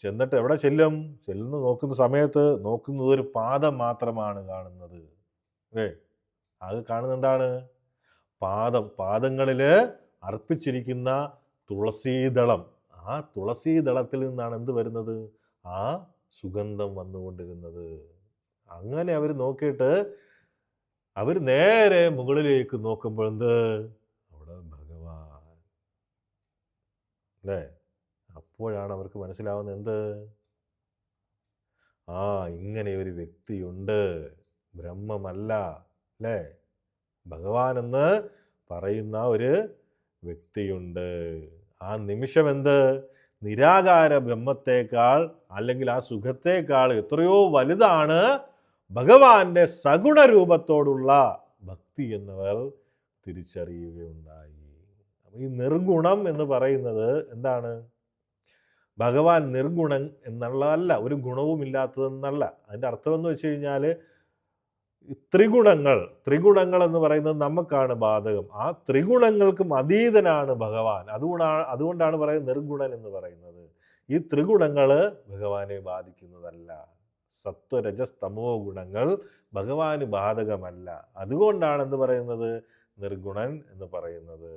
S1: ചെന്നിട്ട് എവിടെ ചെല്ലുന്നു നോക്കുന്ന സമയത്ത് നോക്കുന്നത് ഒരു പാദം മാത്രമാണ് കാണുന്നത് അല്ലേ. അത് കാണുന്നത് എന്താണ്? പാദങ്ങളിൽ അർപ്പിച്ചിരിക്കുന്ന തുളസീദളം. ആ തുളസീദളത്തിൽ നിന്നാണ് എന്ത് വരുന്നത്? ആ സുഗന്ധം വന്നുകൊണ്ടിരുന്നത്. അങ്ങനെ അവർ നോക്കിയിട്ട് അവർ നേരെ മുകളിലേക്ക് നോക്കുമ്പോൾ അവിടെ ഭഗവാൻ അല്ലേ. അപ്പോഴാണ് അവർക്ക് മനസ്സിലാവുന്നത് ഇങ്ങനെ ഒരു വ്യക്തിയുണ്ട്, ബ്രഹ്മമല്ല അല്ലേ, ഭഗവാൻ എന്ന് പറയുന്ന ഒരു വ്യക്തിയുണ്ട്. ആ നിമിഷം നിരാകാര ബ്രഹ്മത്തെക്കാൾ അല്ലെങ്കിൽ ആ സുഖത്തെക്കാൾ എത്രയോ വലുതാണ് ഭഗവാന്റെ സഗുണ രൂപത്തോടുള്ള ഭക്തി എന്നവർ തിരിച്ചറിയുകയുണ്ടായി. ഈ നിർഗുണം എന്ന് പറയുന്നത് എന്താണ്? ഭഗവാൻ നിർഗുണൻ എന്നുള്ളതല്ല, ഒരു ഗുണവും ഇല്ലാത്തതെന്നല്ല. അതിൻ്റെ അർത്ഥം എന്ന് വെച്ച് കഴിഞ്ഞാൽ ത്രിഗുണങ്ങൾ എന്ന് പറയുന്നത് നമുക്കാണ് ബാധകം. ആ ത്രിഗുണങ്ങൾക്കും അതീതനാണ് ഭഗവാൻ. അതുകൊണ്ടാണ് പറയുന്നത് നിർഗുണൻ എന്ന് പറയുന്നത്. ഈ ത്രിഗുണങ്ങൾ ഭഗവാനെ ബാധിക്കുന്നതല്ല. സത്വരജസ്തമോ ഗുണങ്ങൾ ഭഗവാന് ബാധകമല്ല. അതുകൊണ്ടാണ് എന്ത് പറയുന്നത്? നിർഗുണൻ എന്ന് പറയുന്നത്.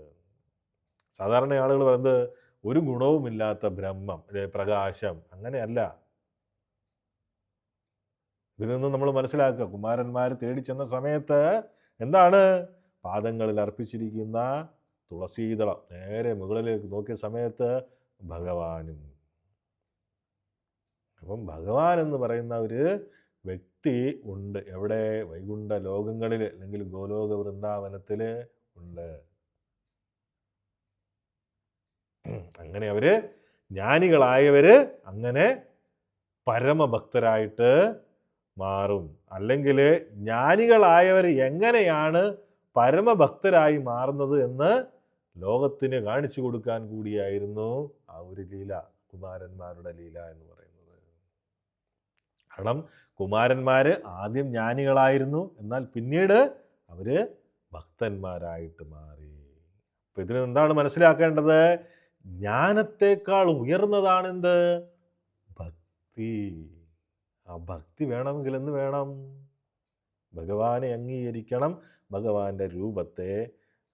S1: സാധാരണ ആളുകൾ പറയുന്നത് ഒരു ഗുണവുമില്ലാത്ത ബ്രഹ്മം, പ്രകാശം, അങ്ങനെയല്ല. ഇതിൽ നിന്ന് നമ്മൾ മനസ്സിലാക്കുക, കുമാരന്മാർ തേടി ചെന്ന സമയത്ത് എന്താണ്? പാദങ്ങളിൽ അർപ്പിച്ചിരിക്കുന്ന തുളസീദളം. നേരെ മുകളിലേക്ക് നോക്കിയ സമയത്ത് ഭഗവാനും. അപ്പം ഭഗവാൻ എന്ന് പറയുന്ന ഒരു വ്യക്തി ഉണ്ട്. എവിടെ? വൈകുണ്ഠ ലോകങ്ങളിൽ അല്ലെങ്കിൽ ഗോലോക വൃന്ദാവനത്തിൽ ഉണ്ട്. അങ്ങനെ അവര് ജ്ഞാനികളായവര് അങ്ങനെ പരമഭക്തരായിട്ട് മാറും. അല്ലെങ്കിൽ ജ്ഞാനികളായവർ എങ്ങനെയാണ് പരമഭക്തരായി മാറുന്നത് എന്ന് ലോകത്തിന് കാണിച്ചു കൊടുക്കാൻ കൂടിയായിരുന്നു ആ ഒരു ലീല, കുമാരന്മാരുടെ ലീല എന്ന് പറയുന്നത്. കാരണം കുമാരന്മാർ ആദ്യം ജ്ഞാനികളായിരുന്നു, എന്നാൽ പിന്നീട് അവര് ഭക്തന്മാരായിട്ട് മാറി. അപ്പൊ ഇതിന് എന്താണ് മനസ്സിലാക്കേണ്ടത്? ജ്ഞാനത്തെക്കാൾ ഉയർന്നതാണ് ഭക്തി. ആ ഭക്തി വേണമെങ്കിൽ എന്ത് വേണം? ഭഗവാനെ അംഗീകരിക്കണം, ഭഗവാന്റെ രൂപത്തെ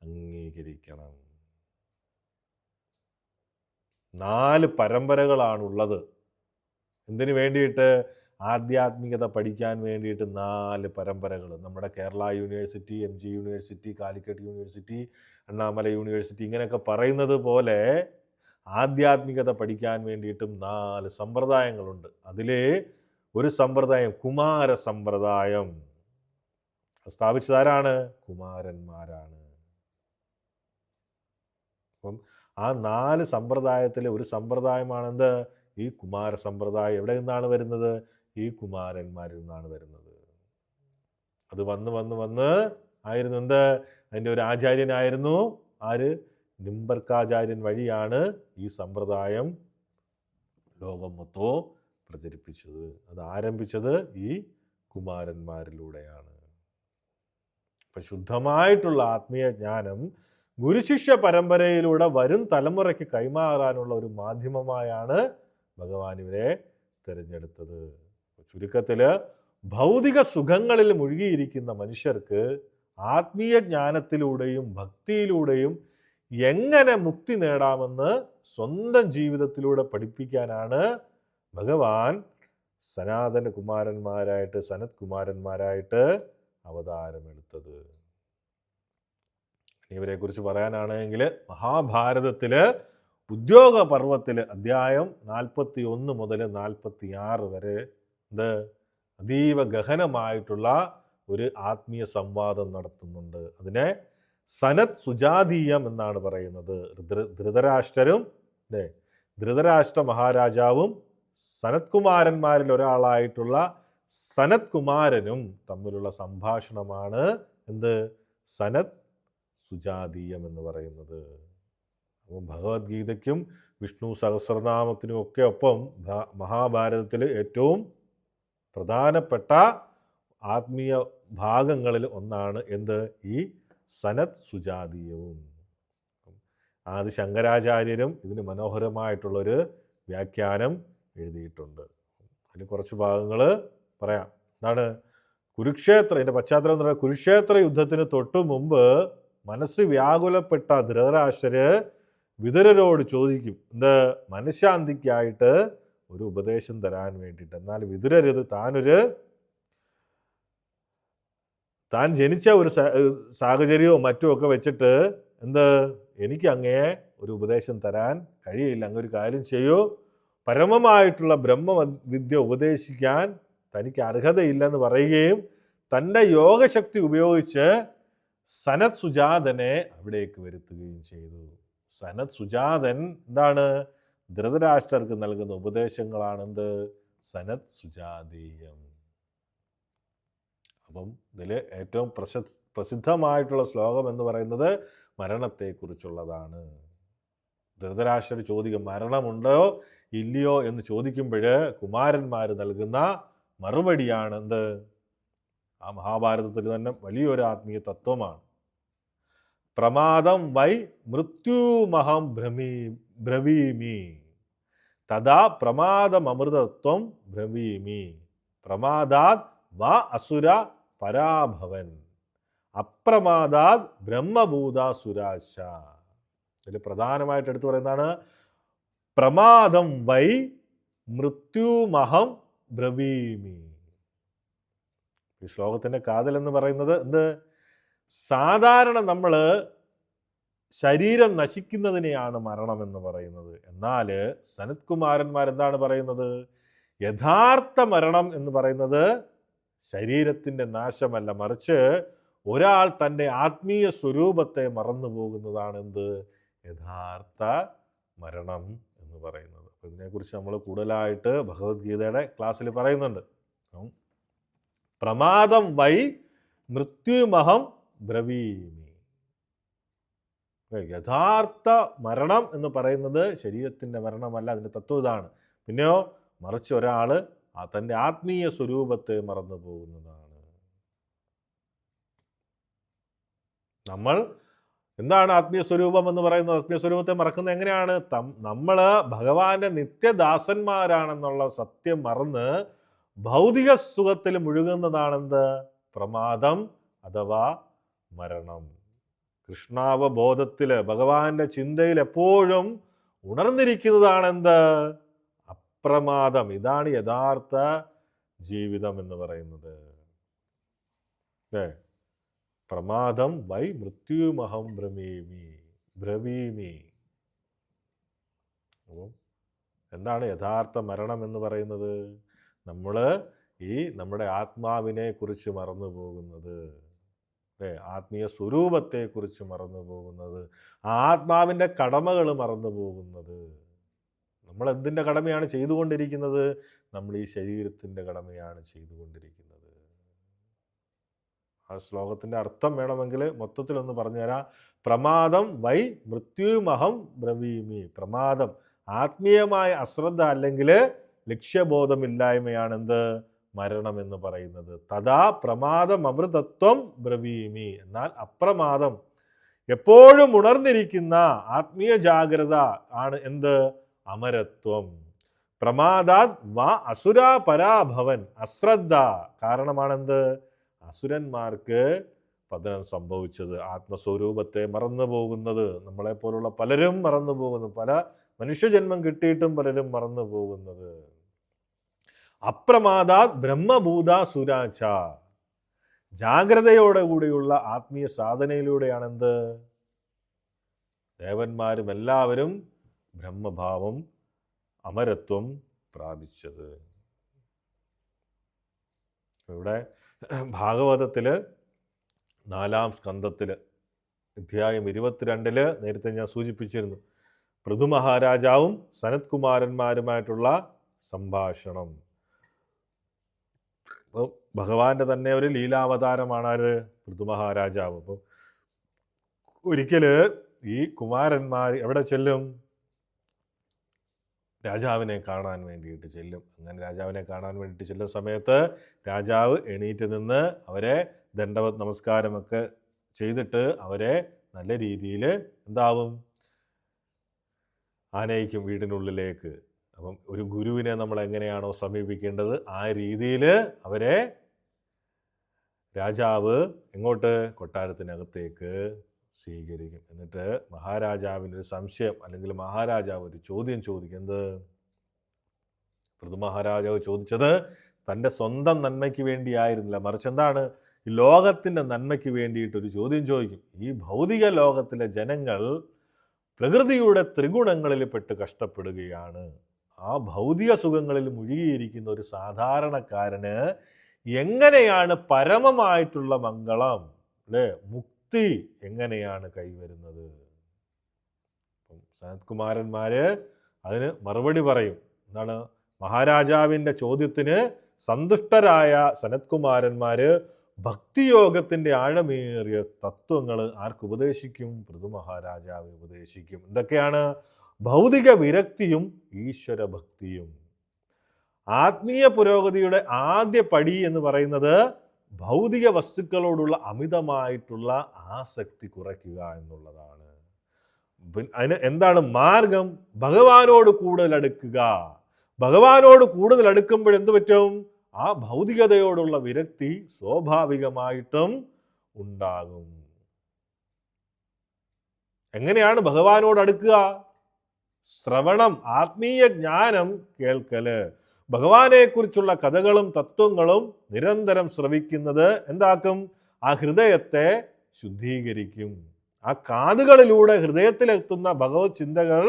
S1: അംഗീകരിക്കണം. 4 പരമ്പരകളാണുള്ളത്. എന്തിനു വേണ്ടിയിട്ട്? ആധ്യാത്മികത പഠിക്കാൻ വേണ്ടിയിട്ട് 4 പരമ്പരകൾ. നമ്മുടെ Kerala university, MG university, Calicut university, Annamalai university ഇങ്ങനെയൊക്കെ പറയുന്നത് പോലെ ആധ്യാത്മികത പഠിക്കാൻ വേണ്ടിയിട്ടും 4 സമ്പ്രദായങ്ങളുണ്ട്. അതിലെ ഒരു സമ്പ്രദായം കുമാര സമ്പ്രദായം. സ്ഥാപിച്ചതാരാണ്? കുമാരന്മാരാണ്. അപ്പം ആ 4 സമ്പ്രദായത്തിലെ ഒരു സമ്പ്രദായമാണെന്ത്? ഈ കുമാര സമ്പ്രദായം. എവിടെ നിന്നാണ് വരുന്നത്? ഈ കുമാരന്മാരിൽ നിന്നാണ് വരുന്നത്. അത് വന്ന് ആയിരുന്നു എന്ത്? അതിൻ്റെ ഒരു ആചാര്യനായിരുന്നു ആര്? നിംബർക്കാചാര്യൻ വഴിയാണ് ഈ സമ്പ്രദായം ലോകം മൊത്തവും പ്രചരിപ്പിച്ചത്. അത് ആരംഭിച്ചത് ഈ കുമാരന്മാരിലൂടെയാണ്. അപ്പം ശുദ്ധമായിട്ടുള്ള ആത്മീയ ജ്ഞാനം ഗുരുശിഷ്യ പരമ്പരയിലൂടെ വരും തലമുറയ്ക്ക് കൈമാറാനുള്ള ഒരു മാധ്യമമായാണ് ഭഗവാൻ ഇവരെ തിരഞ്ഞെടുത്തത്. ചുരുക്കത്തിൽ ഭൗതിക സുഖങ്ങളിൽ മുഴുകിയിരിക്കുന്ന മനുഷ്യർക്ക് ആത്മീയ ജ്ഞാനത്തിലൂടെയും ഭക്തിയിലൂടെയും എങ്ങനെ മുക്തി നേടാമെന്ന് സ്വന്തം ജീവിതത്തിലൂടെ പഠിപ്പിക്കാനാണ് ഭഗവാൻ സനാതന കുമാരന്മാരായിട്ട്, സനത് കുമാരന്മാരായിട്ട് അവതാരമെടുത്തത്. ഇവരെക്കുറിച്ച് പറയാനാണെങ്കിൽ മഹാഭാരതത്തിൽ ഉദ്യോഗ പർവത്തിൽ അധ്യായം 41 മുതൽ 46 വരെ അതീവ ഗഹനമായിട്ടുള്ള ഒരു ആത്മീയ സംവാദം നടത്തുന്നുണ്ട്. അതിനെ സനത് സുജാതീയം എന്നാണ് പറയുന്നത്. ധൃതരാഷ്ട്രരും ധൃതരാഷ്ട്ര മഹാരാജാവും സനത് കുമാരന്മാരിൽ ഒരാളായിട്ടുള്ള സനത് കുമാരനും തമ്മിലുള്ള സംഭാഷണമാണ് സനത് സുജാതീയം എന്ന് പറയുന്നത്. അപ്പോൾ ഭഗവത്ഗീതയ്ക്കും വിഷ്ണു സഹസ്രനാമത്തിനും ഒക്കെ ഒപ്പം മഹാഭാരതത്തിൽ ഏറ്റവും പ്രധാനപ്പെട്ട ആത്മീയ ഭാഗങ്ങളിൽ ഒന്നാണ് ഈ സനത് സുജാതീയവും. ആദി ശങ്കരാചാര്യരും ഇതിന് മനോഹരമായിട്ടുള്ളൊരു വ്യാഖ്യാനം എഴുതിയിട്ടുണ്ട്. അതിൽ കുറച്ച് ഭാഗങ്ങൾ പറയാം. എന്താണ്? ഇതിൻ്റെ പശ്ചാത്തലം എന്ന് പറയുന്നത്, കുരുക്ഷേത്ര യുദ്ധത്തിന് തൊട്ടു മുമ്പ് മനസ്സ് വ്യാകുലപ്പെട്ട ധൃതരാഷ്ട്രര് വിതുരരോട് ചോദിക്കും മനഃശാന്തിക്കായിട്ട് ഒരു ഉപദേശം തരാൻ വേണ്ടിയിട്ട്. എന്നാൽ വിതുരര് താൻ ജനിച്ച ഒരു സാഹചര്യവും മറ്റുമൊക്കെ വെച്ചിട്ട് എനിക്ക് അങ്ങയെ ഒരു ഉപദേശം തരാൻ കഴിയില്ല, അങ്ങൊരു കാര്യം ചെയ്യൂ, പരമമായിട്ടുള്ള ബ്രഹ്മവിദ്യ ഉപദേശിക്കാൻ തനിക്ക് അർഹതയില്ലെന്ന് പറയുകയും തൻ്റെ യോഗശക്തി ഉപയോഗിച്ച് സനത് സുജാതനെ അവിടേക്ക് വരുത്തുകയും ചെയ്തു. സനത് സുജാതൻ ധൃതരാഷ്ട്രർക്ക് നൽകുന്ന ഉപദേശങ്ങളാണ് സനത് സുജാതീയം. അപ്പം ഇതിൽ ഏറ്റവും പ്രസിദ്ധമായിട്ടുള്ള ശ്ലോകം എന്ന് പറയുന്നത് മരണത്തെക്കുറിച്ചുള്ളതാണ്. ധൃതരാഷ്ട്രർ ചോദിക്കും മരണമുണ്ടോ ഇല്ലയോ എന്ന് ചോദിക്കുമ്പോൾ കുമാരന്മാർ നൽകുന്ന മറുപടിയാണ് ആ മഹാഭാരതത്തിൽ തന്നെ വലിയൊരു ആത്മീയ തത്വമാണ്. പ്രമാദം വൈ മൃത്യുമഹം ബ്രവീമി തഥാ പ്രമാദമൃതത്വം ബ്രവീമി പ്രമാദാത് വ അസുര പരാഭവൻ അപ്രമാദാത് ബ്രഹ്മഭൂതാസുരാശ. ഇതിൽ പ്രധാനമായിട്ട് എടുത്തു പറയുന്നതാണ് പ്രമാദം വൈ മൃത്യുമഹം ബ്രവീമി. ഈ ശ്ലോകത്തിൻ്റെ കാതൽ എന്ന് പറയുന്നത് സാധാരണ നമ്മൾ ശരീരം നശിക്കുന്നതിനെയാണ് മരണം എന്ന് പറയുന്നത്. എന്നാൽ സനത് കുമാരന്മാർ എന്താണ് പറയുന്നത്? യഥാർത്ഥ മരണം എന്ന് പറയുന്നത് ശരീരത്തിൻ്റെ നാശമല്ല, മറിച്ച് ഒരാൾ തൻ്റെ ആത്മീയ സ്വരൂപത്തെ മറന്നു പോകുന്നതാണ് യഥാർത്ഥ മരണം എന്ന് പറയുന്നത്. അപ്പോൾ ഇതിനെക്കുറിച്ച് നമ്മൾ കൂടുതലായിട്ട് ഭഗവത്ഗീതയുടെ ക്ലാസ്സിൽ പറയുന്നുണ്ട്. പ്രമാദം വൈ മൃത്യുമഹം ബ്രവീമി. യഥാർത്ഥ മരണം എന്ന് പറയുന്നത് ശരീരത്തിൻ്റെ മരണമല്ല, അതിൻ്റെ തത്വം ഇതാണ്. പിന്നെയോ മറിച്ച് ഒരാൾ തൻ്റെ ആത്മീയ സ്വരൂപത്തെ മറന്നു പോകുന്നതാണ്. നമ്മൾ എന്താണ് ആത്മീയ സ്വരൂപം എന്ന് പറയുന്നത്? ആത്മീയ സ്വരൂപത്തെ മറക്കുന്നത് എങ്ങനെയാണ്? നമ്മൾ ഭഗവാന്റെ നിത്യദാസന്മാരാണെന്നുള്ള സത്യം മറന്ന് ഭൗതിക സുഖത്തിൽ മുഴുകുന്നതാണെന്ത്? പ്രമാദം അഥവാ മരണം. കൃഷ്ണാവബോധത്തിൽ, ഭഗവാന്റെ ചിന്തയിൽ എപ്പോഴും ഉണർന്നിരിക്കുന്നതാണെന്ത്? അപ്രമാദം. ഇതാണ് യഥാർത്ഥ ജീവിതം എന്ന് പറയുന്നത്. പ്രമാദം വൈ മൃത്യുമഹം ബ്രവീമി. എന്താണ് യഥാർത്ഥ മരണം എന്ന് പറയുന്നത്? നമ്മൾ ഈ നമ്മുടെ ആത്മാവിനെ കുറിച്ച് മറന്നു പോകുന്നത്, ആത്മീയ സ്വരൂപത്തെക്കുറിച്ച് മറന്നു പോകുന്നത്, ആത്മാവിൻ്റെ കടമകൾ മറന്നു പോകുന്നത്. നമ്മൾ എന്തിൻ്റെ കടമയാണ് ചെയ്തുകൊണ്ടിരിക്കുന്നത്? നമ്മൾ ഈ ശരീരത്തിൻ്റെ കടമയാണ് ചെയ്തുകൊണ്ടിരിക്കുന്നത്. ആ ശ്ലോകത്തിൻ്റെ അർത്ഥം വേണമെങ്കിൽ മൊത്തത്തിലൊന്ന് പറഞ്ഞുതരാം. പ്രമാദം വൈ മൃത്യുമഹം ബ്രവീമി. പ്രമാദം, ആത്മീയമായ അശ്രദ്ധ അല്ലെങ്കിൽ ലക്ഷ്യബോധമില്ലായ്മയാണെന്ത്? മരണം എന്ന് പറയുന്നത്. തഥാ പ്രമാദം അമൃതത്വം ബ്രവീമി. എന്നാൽ അപ്രമാദം, എപ്പോഴും ഉണർന്നിരിക്കുന്ന ആത്മീയ ജാഗ്രത ആണ് എന്ത്? അമരത്വം. പ്രമാദാത് വാ അസുരാ പരാഭവൻ. അശ്രദ്ധ കാരണമാണെന്ത്? അസുരന്മാർക്ക് പതനം സംഭവിച്ചത്, ആത്മസ്വരൂപത്തെ മറന്നു പോകുന്നത്. നമ്മളെപ്പോലുള്ള പലരും മറന്നു പോകുന്നു, പല മനുഷ്യജന്മം കിട്ടിയിട്ടും പലരും മറന്നു പോകുന്നത്. അപ്രമാദാത് ബ്രഹ്മഭൂത സുരാച. ജാഗ്രതയോടെ കൂടിയുള്ള ആത്മീയ സാധനയിലൂടെയാണെന്ത്? ദേവന്മാരും എല്ലാവരും ബ്രഹ്മഭാവം, അമരത്വം പ്രാപിച്ചത്. ഇവിടെ ഭാഗവതത്തില് 4-ാം സ്കന്ധത്തില് അധ്യായം 22 നേരത്തെ ഞാൻ സൂചിപ്പിച്ചിരുന്നു. പൃഥു മഹാരാജാവും സനത് കുമാരന്മാരുമായിട്ടുള്ള സംഭാഷണം. ഭഗവാന്റെ തന്നെ ഒരു ലീലാവതാരമാണ് ആര്? പൃഥു മഹാരാജാവ്. അപ്പം ഒരിക്കല് ഈ കുമാരന്മാർ എവിടെ ചെല്ലും? രാജാവിനെ കാണാൻ വേണ്ടിയിട്ട് ചെല്ലും. അങ്ങനെ രാജാവിനെ കാണാൻ വേണ്ടിയിട്ട് ചെല്ലുന്ന സമയത്ത് രാജാവ് എണീറ്റ് നിന്ന് അവരെ ദണ്ഡവത് നമസ്കാരമൊക്കെ ചെയ്തിട്ട് അവരെ നല്ല രീതിയിൽ എന്താവും? ആനയിക്കും വീടിനുള്ളിലേക്ക്. അപ്പം ഒരു ഗുരുവിനെ നമ്മൾ എങ്ങനെയാണോ സമീപിക്കേണ്ടത് ആ രീതിയിൽ അവരെ രാജാവ് എങ്ങോട്ട്? കൊട്ടാരത്തിനകത്തേക്ക് സ്വീകരിക്കും. എന്നിട്ട് മഹാരാജാവിൻ്റെ ഒരു സംശയം അല്ലെങ്കിൽ മഹാരാജാവ് ഒരു ചോദ്യം ചോദിക്കും. എന്ത്? പൃഥു മഹാരാജാവ് ചോദിച്ചത് തൻ്റെ സ്വന്തം നന്മയ്ക്ക് വേണ്ടിയായിരുന്നില്ല, മറിച്ച് എന്താണ്? ഈ ലോകത്തിൻ്റെ നന്മയ്ക്ക് വേണ്ടിയിട്ടൊരു ചോദ്യം ചോദിക്കും. ഈ ഭൗതിക ലോകത്തിലെ ജനങ്ങൾ പ്രകൃതിയുടെ ത്രിഗുണങ്ങളിൽ പെട്ട് കഷ്ടപ്പെടുകയാണ്. ആ ഭൗതിക സുഖങ്ങളിൽ മുഴുകിയിരിക്കുന്ന ഒരു സാധാരണക്കാരന് എങ്ങനെയാണ് പരമമായിട്ടുള്ള മംഗളം, അല്ലേ, മുക്തി എങ്ങനെയാണ് കൈവരുന്നത്? സനത് കുമാരന്മാര് അതിന് മറുപടി പറയും. എന്താണ്? മഹാരാജാവിൻ്റെ ചോദ്യത്തിന് സന്തുഷ്ടരായ സനത് കുമാരന്മാര് ഭക്തിയോഗത്തിൻ്റെ ആഴമേറിയ തത്വങ്ങൾ ആർക്കുപദേശിക്കും? പൃഥു മഹാരാജാവിന് ഉപദേശിക്കും. എന്തൊക്കെയാണ്? ഭൗതിക വിരക്തിയും ഈശ്വര ഭക്തിയും. ആത്മീയ പുരോഗതിയുടെ ആദ്യ പടി എന്ന് പറയുന്നത് ഭൗതിക വസ്തുക്കളോടുള്ള അമിതമായിട്ടുള്ള ആസക്തി കുറയ്ക്കുക എന്നുള്ളതാണ്. അതിന് എന്താണ് മാർഗം? ഭഗവാനോട് കൂടുതൽ അടുക്കുക. ഭഗവാനോട് കൂടുതൽ അടുക്കുമ്പോഴെന്ത് പറ്റും? ആ ഭൗതികതയോടുള്ള വിരക്തി സ്വാഭാവികമായിട്ടും ഉണ്ടാകും. എങ്ങനെയാണ് ഭഗവാനോട് അടുക്കുക? ശ്രവണം, ആത്മീയ ജ്ഞാനം കേൾക്കല്. ഭഗവാനെക്കുറിച്ചുള്ള കഥകളും തത്വങ്ങളും നിരന്തരം ശ്രവിക്കുന്നത് എന്താക്കും? ആ ഹൃദയത്തെ ശുദ്ധീകരിക്കും. ആ കാതുകളിലൂടെ ഹൃദയത്തിലെത്തുന്ന ഭഗവത് ചിന്തകൾ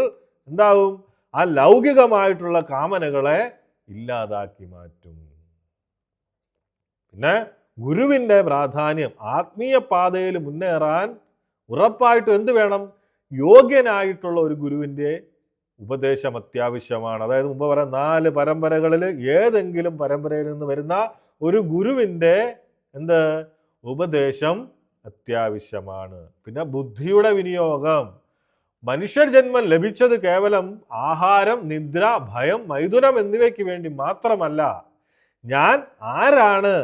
S1: എന്താവും? ആ ലൗകികമായിട്ടുള്ള കാമനകളെ ഇല്ലാതാക്കി മാറ്റും. പിന്നെ ഗുരുവിൻ്റെ പ്രാധാന്യം. ആത്മീയ പാതയിൽ മുന്നേറാൻ ഉറപ്പായിട്ടും എന്ത് വേണം? യോഗ്യനായിട്ടുള്ള ഒരു ഗുരുവിൻ്റെ ഉപദേശം അത്യാവശ്യമാണ്. അതായത് മുമ്പ് പറയാം, 4 പരമ്പരകളിൽ ഏതെങ്കിലും പരമ്പരയിൽ നിന്ന് വരുന്ന ഒരു ഗുരുവിൻ്റെ ഉപദേശം അത്യാവശ്യമാണ്. പിന്നെ ബുദ്ധിയുടെ വിനിയോഗം. മനുഷ്യ ജന്മം ലഭിച്ചത് കേവലം ആഹാരം, നിദ്ര, ഭയം, മൈഥുനം എന്നിവയ്ക്ക് വേണ്ടി മാത്രമല്ല. ഞാൻ ആരാണ്?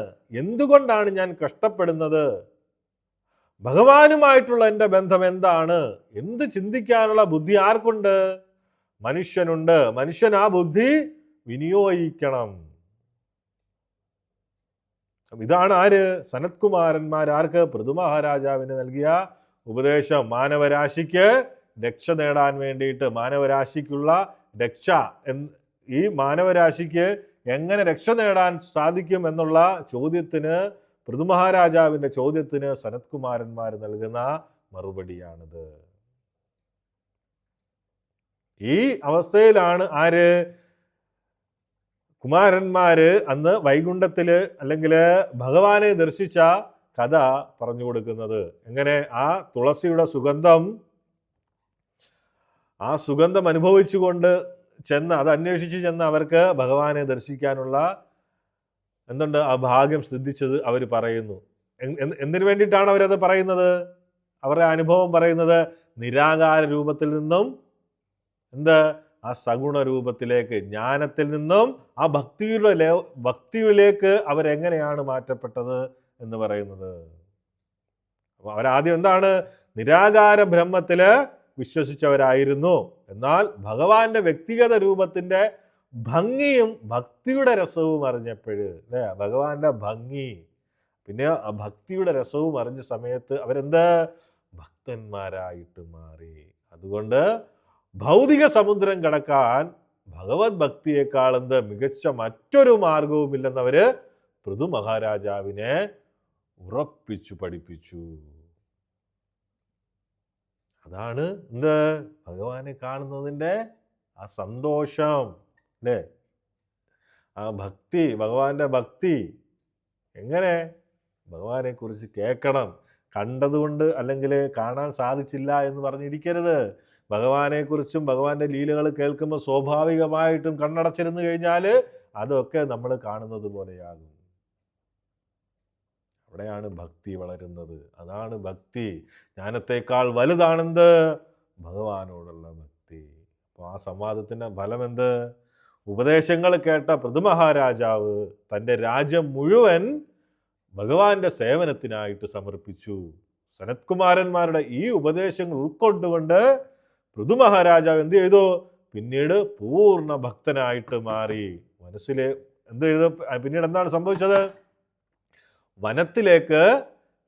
S1: എന്തുകൊണ്ടാണ് ഞാൻ കഷ്ടപ്പെടുന്നത്? ഭഗവാനുമായിട്ടുള്ള എൻ്റെ ബന്ധം എന്താണ്? എന്ത് ചിന്തിക്കാനുള്ള ബുദ്ധി ആർക്കുണ്ട്? മനുഷ്യനുണ്ട്. മനുഷ്യൻ ആ ബുദ്ധി വിനിയോഗിക്കണം. ഇതാണ് ആര്? സനത്കുമാരന്മാർ ആർക്ക്? പൃഥു മഹാരാജാവിന് നൽകിയ ഉപദേശം. മാനവരാശിക്ക് രക്ഷ നേടാൻ വേണ്ടിയിട്ട്, മാനവരാശിക്കുള്ള രക്ഷ ഈ മാനവരാശിക്ക് എങ്ങനെ രക്ഷ നേടാൻ സാധിക്കും എന്നുള്ള ചോദ്യത്തിന്, പൃഥു മഹാരാജാവിൻ്റെ ചോദ്യത്തിന് സനത്കുമാരന്മാർ നൽകുന്ന മറുപടിയാണിത്. ഈ അവസ്ഥയിലാണ് ആര്? കുമാരന്മാര് അന്ന് വൈകുണ്ഠത്തില് അല്ലെങ്കിൽ ഭഗവാനെ ദർശിച്ച കഥ പറഞ്ഞു കൊടുക്കുന്നത്. എങ്ങനെ ആ തുളസിയുടെ സുഗന്ധം, ആ സുഗന്ധം അനുഭവിച്ചുകൊണ്ട് ചെന്ന്, അത് അന്വേഷിച്ച് ചെന്ന് അവർക്ക് ഭഗവാനെ ദർശിക്കാനുള്ള എന്തുണ്ട് ആ ഭാഗ്യം സിദ്ധിച്ചത് അവർ പറയുന്നു. എന്തിനു വേണ്ടിയിട്ടാണ് അവരത് പറയുന്നത്? അവരുടെ അനുഭവം പറയുന്നത് നിരാകാര രൂപത്തിൽ നിന്നും ആ സഗുണ രൂപത്തിലേക്ക്, ജ്ഞാനത്തിൽ നിന്നും ആ ഭക്തിയിലേക്ക് അവരെങ്ങനെയാണ് മാറ്റപ്പെട്ടത് എന്ന് പറയുന്നത്. അപ്പൊ അവരാദ്യം എന്താണ്? നിരാകാര ബ്രഹ്മത്തില് വിശ്വസിച്ചവരായിരുന്നു. എന്നാൽ ഭഗവാന്റെ വ്യക്തിഗത രൂപത്തിന്റെ ഭംഗിയും ഭക്തിയുടെ രസവും അറിഞ്ഞപ്പോഴ്, അല്ലേ, ഭഗവാന്റെ ഭംഗി പിന്നെ ഭക്തിയുടെ രസവും അറിഞ്ഞ സമയത്ത് ഭക്തന്മാരായിട്ട് മാറി. അതുകൊണ്ട് ഭൗതിക സമുദ്രം കടക്കാൻ ഭഗവത് ഭക്തിയേക്കാൾ മികച്ച മറ്റൊരു മാർഗവുമില്ലെന്നവര് പൃഥു മഹാരാജാവിനെ ഉറപ്പിച്ചു പഠിപ്പിച്ചു. അതാണ് ഭഗവാനെ കാണുന്നതിൻ്റെ ആ സന്തോഷം, അല്ലേ? ആ ഭക്തി, ഭഗവാന്റെ ഭക്തി എങ്ങനെ ഭഗവാനെ കുറിച്ച് കേൾക്കണം. കണ്ടതുകൊണ്ട് അല്ലെങ്കിൽ കാണാൻ സാധിച്ചില്ല എന്ന് പറഞ്ഞിരിക്കരുത്. ഭഗവാനെക്കുറിച്ചും ഭഗവാന്റെ ലീലകൾ കേൾക്കുമ്പോൾ സ്വാഭാവികമായിട്ടും കണ്ണടച്ചിരുന്നു കഴിഞ്ഞാൽ അതൊക്കെ നമ്മൾ കാണുന്നത് പോലെയാകും. അവിടെയാണ് ഭക്തി വളരുന്നത്. അതാണ് ഭക്തി. ജ്ഞാനത്തേക്കാൾ വലുതാണെന്ത്? ഭഗവാനോടുള്ള ഭക്തി. അപ്പോൾ ആ സംവാദത്തിൻ്റെ ഫലം ഉപദേശങ്ങൾ കേട്ട പൃഥു മഹാരാജാവ് തൻ്റെ രാജ്യം മുഴുവൻ ഭഗവാന്റെ സേവനത്തിനായിട്ട് സമർപ്പിച്ചു. സനത്കുമാരന്മാരുടെ ഈ ഉപദേശങ്ങൾ ഉൾക്കൊണ്ടുകൊണ്ട് പൃഥു മഹാരാജാവ് എന്ത് ചെയ്തു? പിന്നീട് പൂർണ്ണ ഭക്തനായിട്ട് മാറി. മനസ്സിലെ പിന്നീട് എന്താണ് സംഭവിച്ചത്? വനത്തിലേക്ക്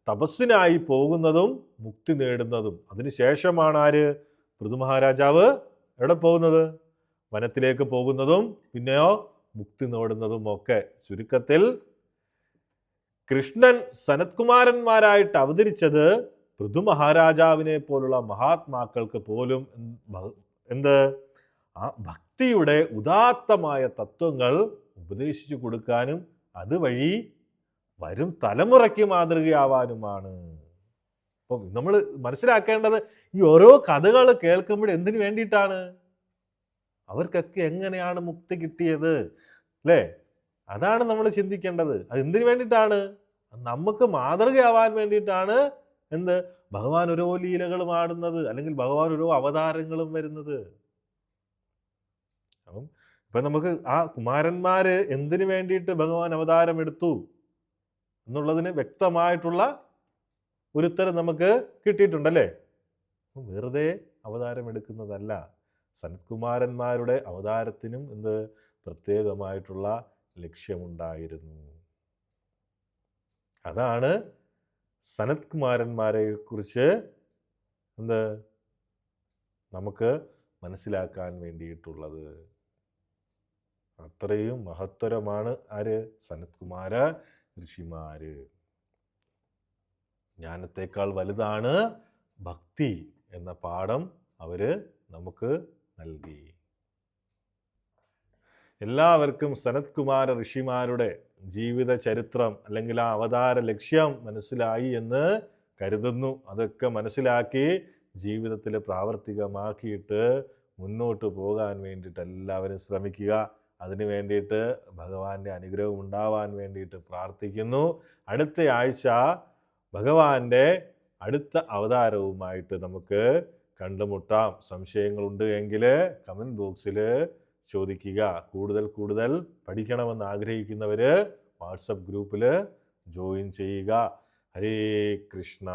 S1: തപസ്സിനായി പോകുന്നതും മുക്തി നേടുന്നതും. അതിനുശേഷമാണ് ആര്? പൃഥു മഹാരാജാവ് എവിടെ പോകുന്നത്? വനത്തിലേക്ക് പോകുന്നതും പിന്നെയോ മുക്തി നേടുന്നതും ഒക്കെ. ചുരുക്കത്തിൽ കൃഷ്ണൻ സനത്കുമാരന്മാരായിട്ട് അവതരിച്ചത് പൃഥു മഹാരാജാവിനെ പോലുള്ള മഹാത്മാക്കൾക്ക് പോലും ആ ഭക്തിയുടെ ഉദാത്തമായ തത്വങ്ങൾ ഉപദേശിച്ചു കൊടുക്കാനും അതുവഴി വരും തലമുറയ്ക്ക് മാതൃകയാവാനുമാണ്. അപ്പം നമ്മൾ മനസ്സിലാക്കേണ്ടത് ഈ ഓരോ കഥകൾ കേൾക്കുമ്പോൾ എന്തിനു വേണ്ടിയിട്ടാണ്? അവർക്കൊക്കെ എങ്ങനെയാണ് മുക്തി കിട്ടിയത്, അല്ലേ? അതാണ് നമ്മൾ ചിന്തിക്കേണ്ടത്. അത് എന്തിനു വേണ്ടിയിട്ടാണ്? നമുക്ക് മാതൃകയാവാൻ വേണ്ടിയിട്ടാണ് ഭഗവാൻ ഓരോ ലീലകളും ആടുന്നത്, അല്ലെങ്കിൽ ഭഗവാൻ ഓരോ അവതാരങ്ങളും വരുന്നത്. അപ്പം ഇപ്പം നമുക്ക് ആ കുമാരന്മാര് എന്തിനു വേണ്ടിയിട്ട് ഭഗവാൻ അവതാരം എടുത്തു എന്നുള്ളതിന് വ്യക്തമായിട്ടുള്ള ഒരു ഉത്തരം നമുക്ക് കിട്ടിയിട്ടുണ്ടല്ലേ. വെറുതെ അവതാരം എടുക്കുന്നതല്ല. സനത്കുമാരന്മാരുടെ അവതാരത്തിനും പ്രത്യേകമായിട്ടുള്ള ലക്ഷ്യമുണ്ടായിരുന്നു. അതാണ് സനത്കുമാരന്മാരെ കുറിച്ച് നമുക്ക് മനസ്സിലാക്കാൻ വേണ്ടിയിട്ടുള്ളത്. അത്രയും മഹത്തരമാണ് ആര്? സനത്കുമാര ഋഷിമാര്. ജ്ഞാനത്തേക്കാൾ വലുതാണ് ഭക്തി എന്ന പാഠം അവര് നമുക്ക് നൽകി. എല്ലാവർക്കും സനത്കുമാര ഋഷിമാരുടെ ജീവിത ചരിത്രം അല്ലെങ്കിൽ ആ അവതാര ലക്ഷ്യം മനസ്സിലായി എന്ന് കരുതുന്നു. അതൊക്കെ മനസ്സിലാക്കി ജീവിതത്തിൽ പ്രാവർത്തികമാക്കിയിട്ട് മുന്നോട്ട് പോകാൻ വേണ്ടിയിട്ട് എല്ലാവരും ശ്രമിക്കുക. അതിനു വേണ്ടിയിട്ട് ഭഗവാന്റെ അനുഗ്രഹം ഉണ്ടാവാൻ വേണ്ടിയിട്ട് പ്രാർത്ഥിക്കുന്നു. അടുത്ത ആഴ്ച ഭഗവാന്റെ അടുത്ത അവതാരവുമായിട്ട് നമുക്ക് കണ്ടുമുട്ടാം. സംശയങ്ങളുണ്ട് എങ്കിൽ കമൻറ്റ് ബോക്സിൽ ചോദിക്കുക. കൂടുതൽ പഠിക്കണമെന്ന് ആഗ്രഹിക്കുന്നവർ വാട്സപ്പ് ഗ്രൂപ്പിൽ ജോയിൻ ചെയ്യുക. ഹരേ കൃഷ്ണ.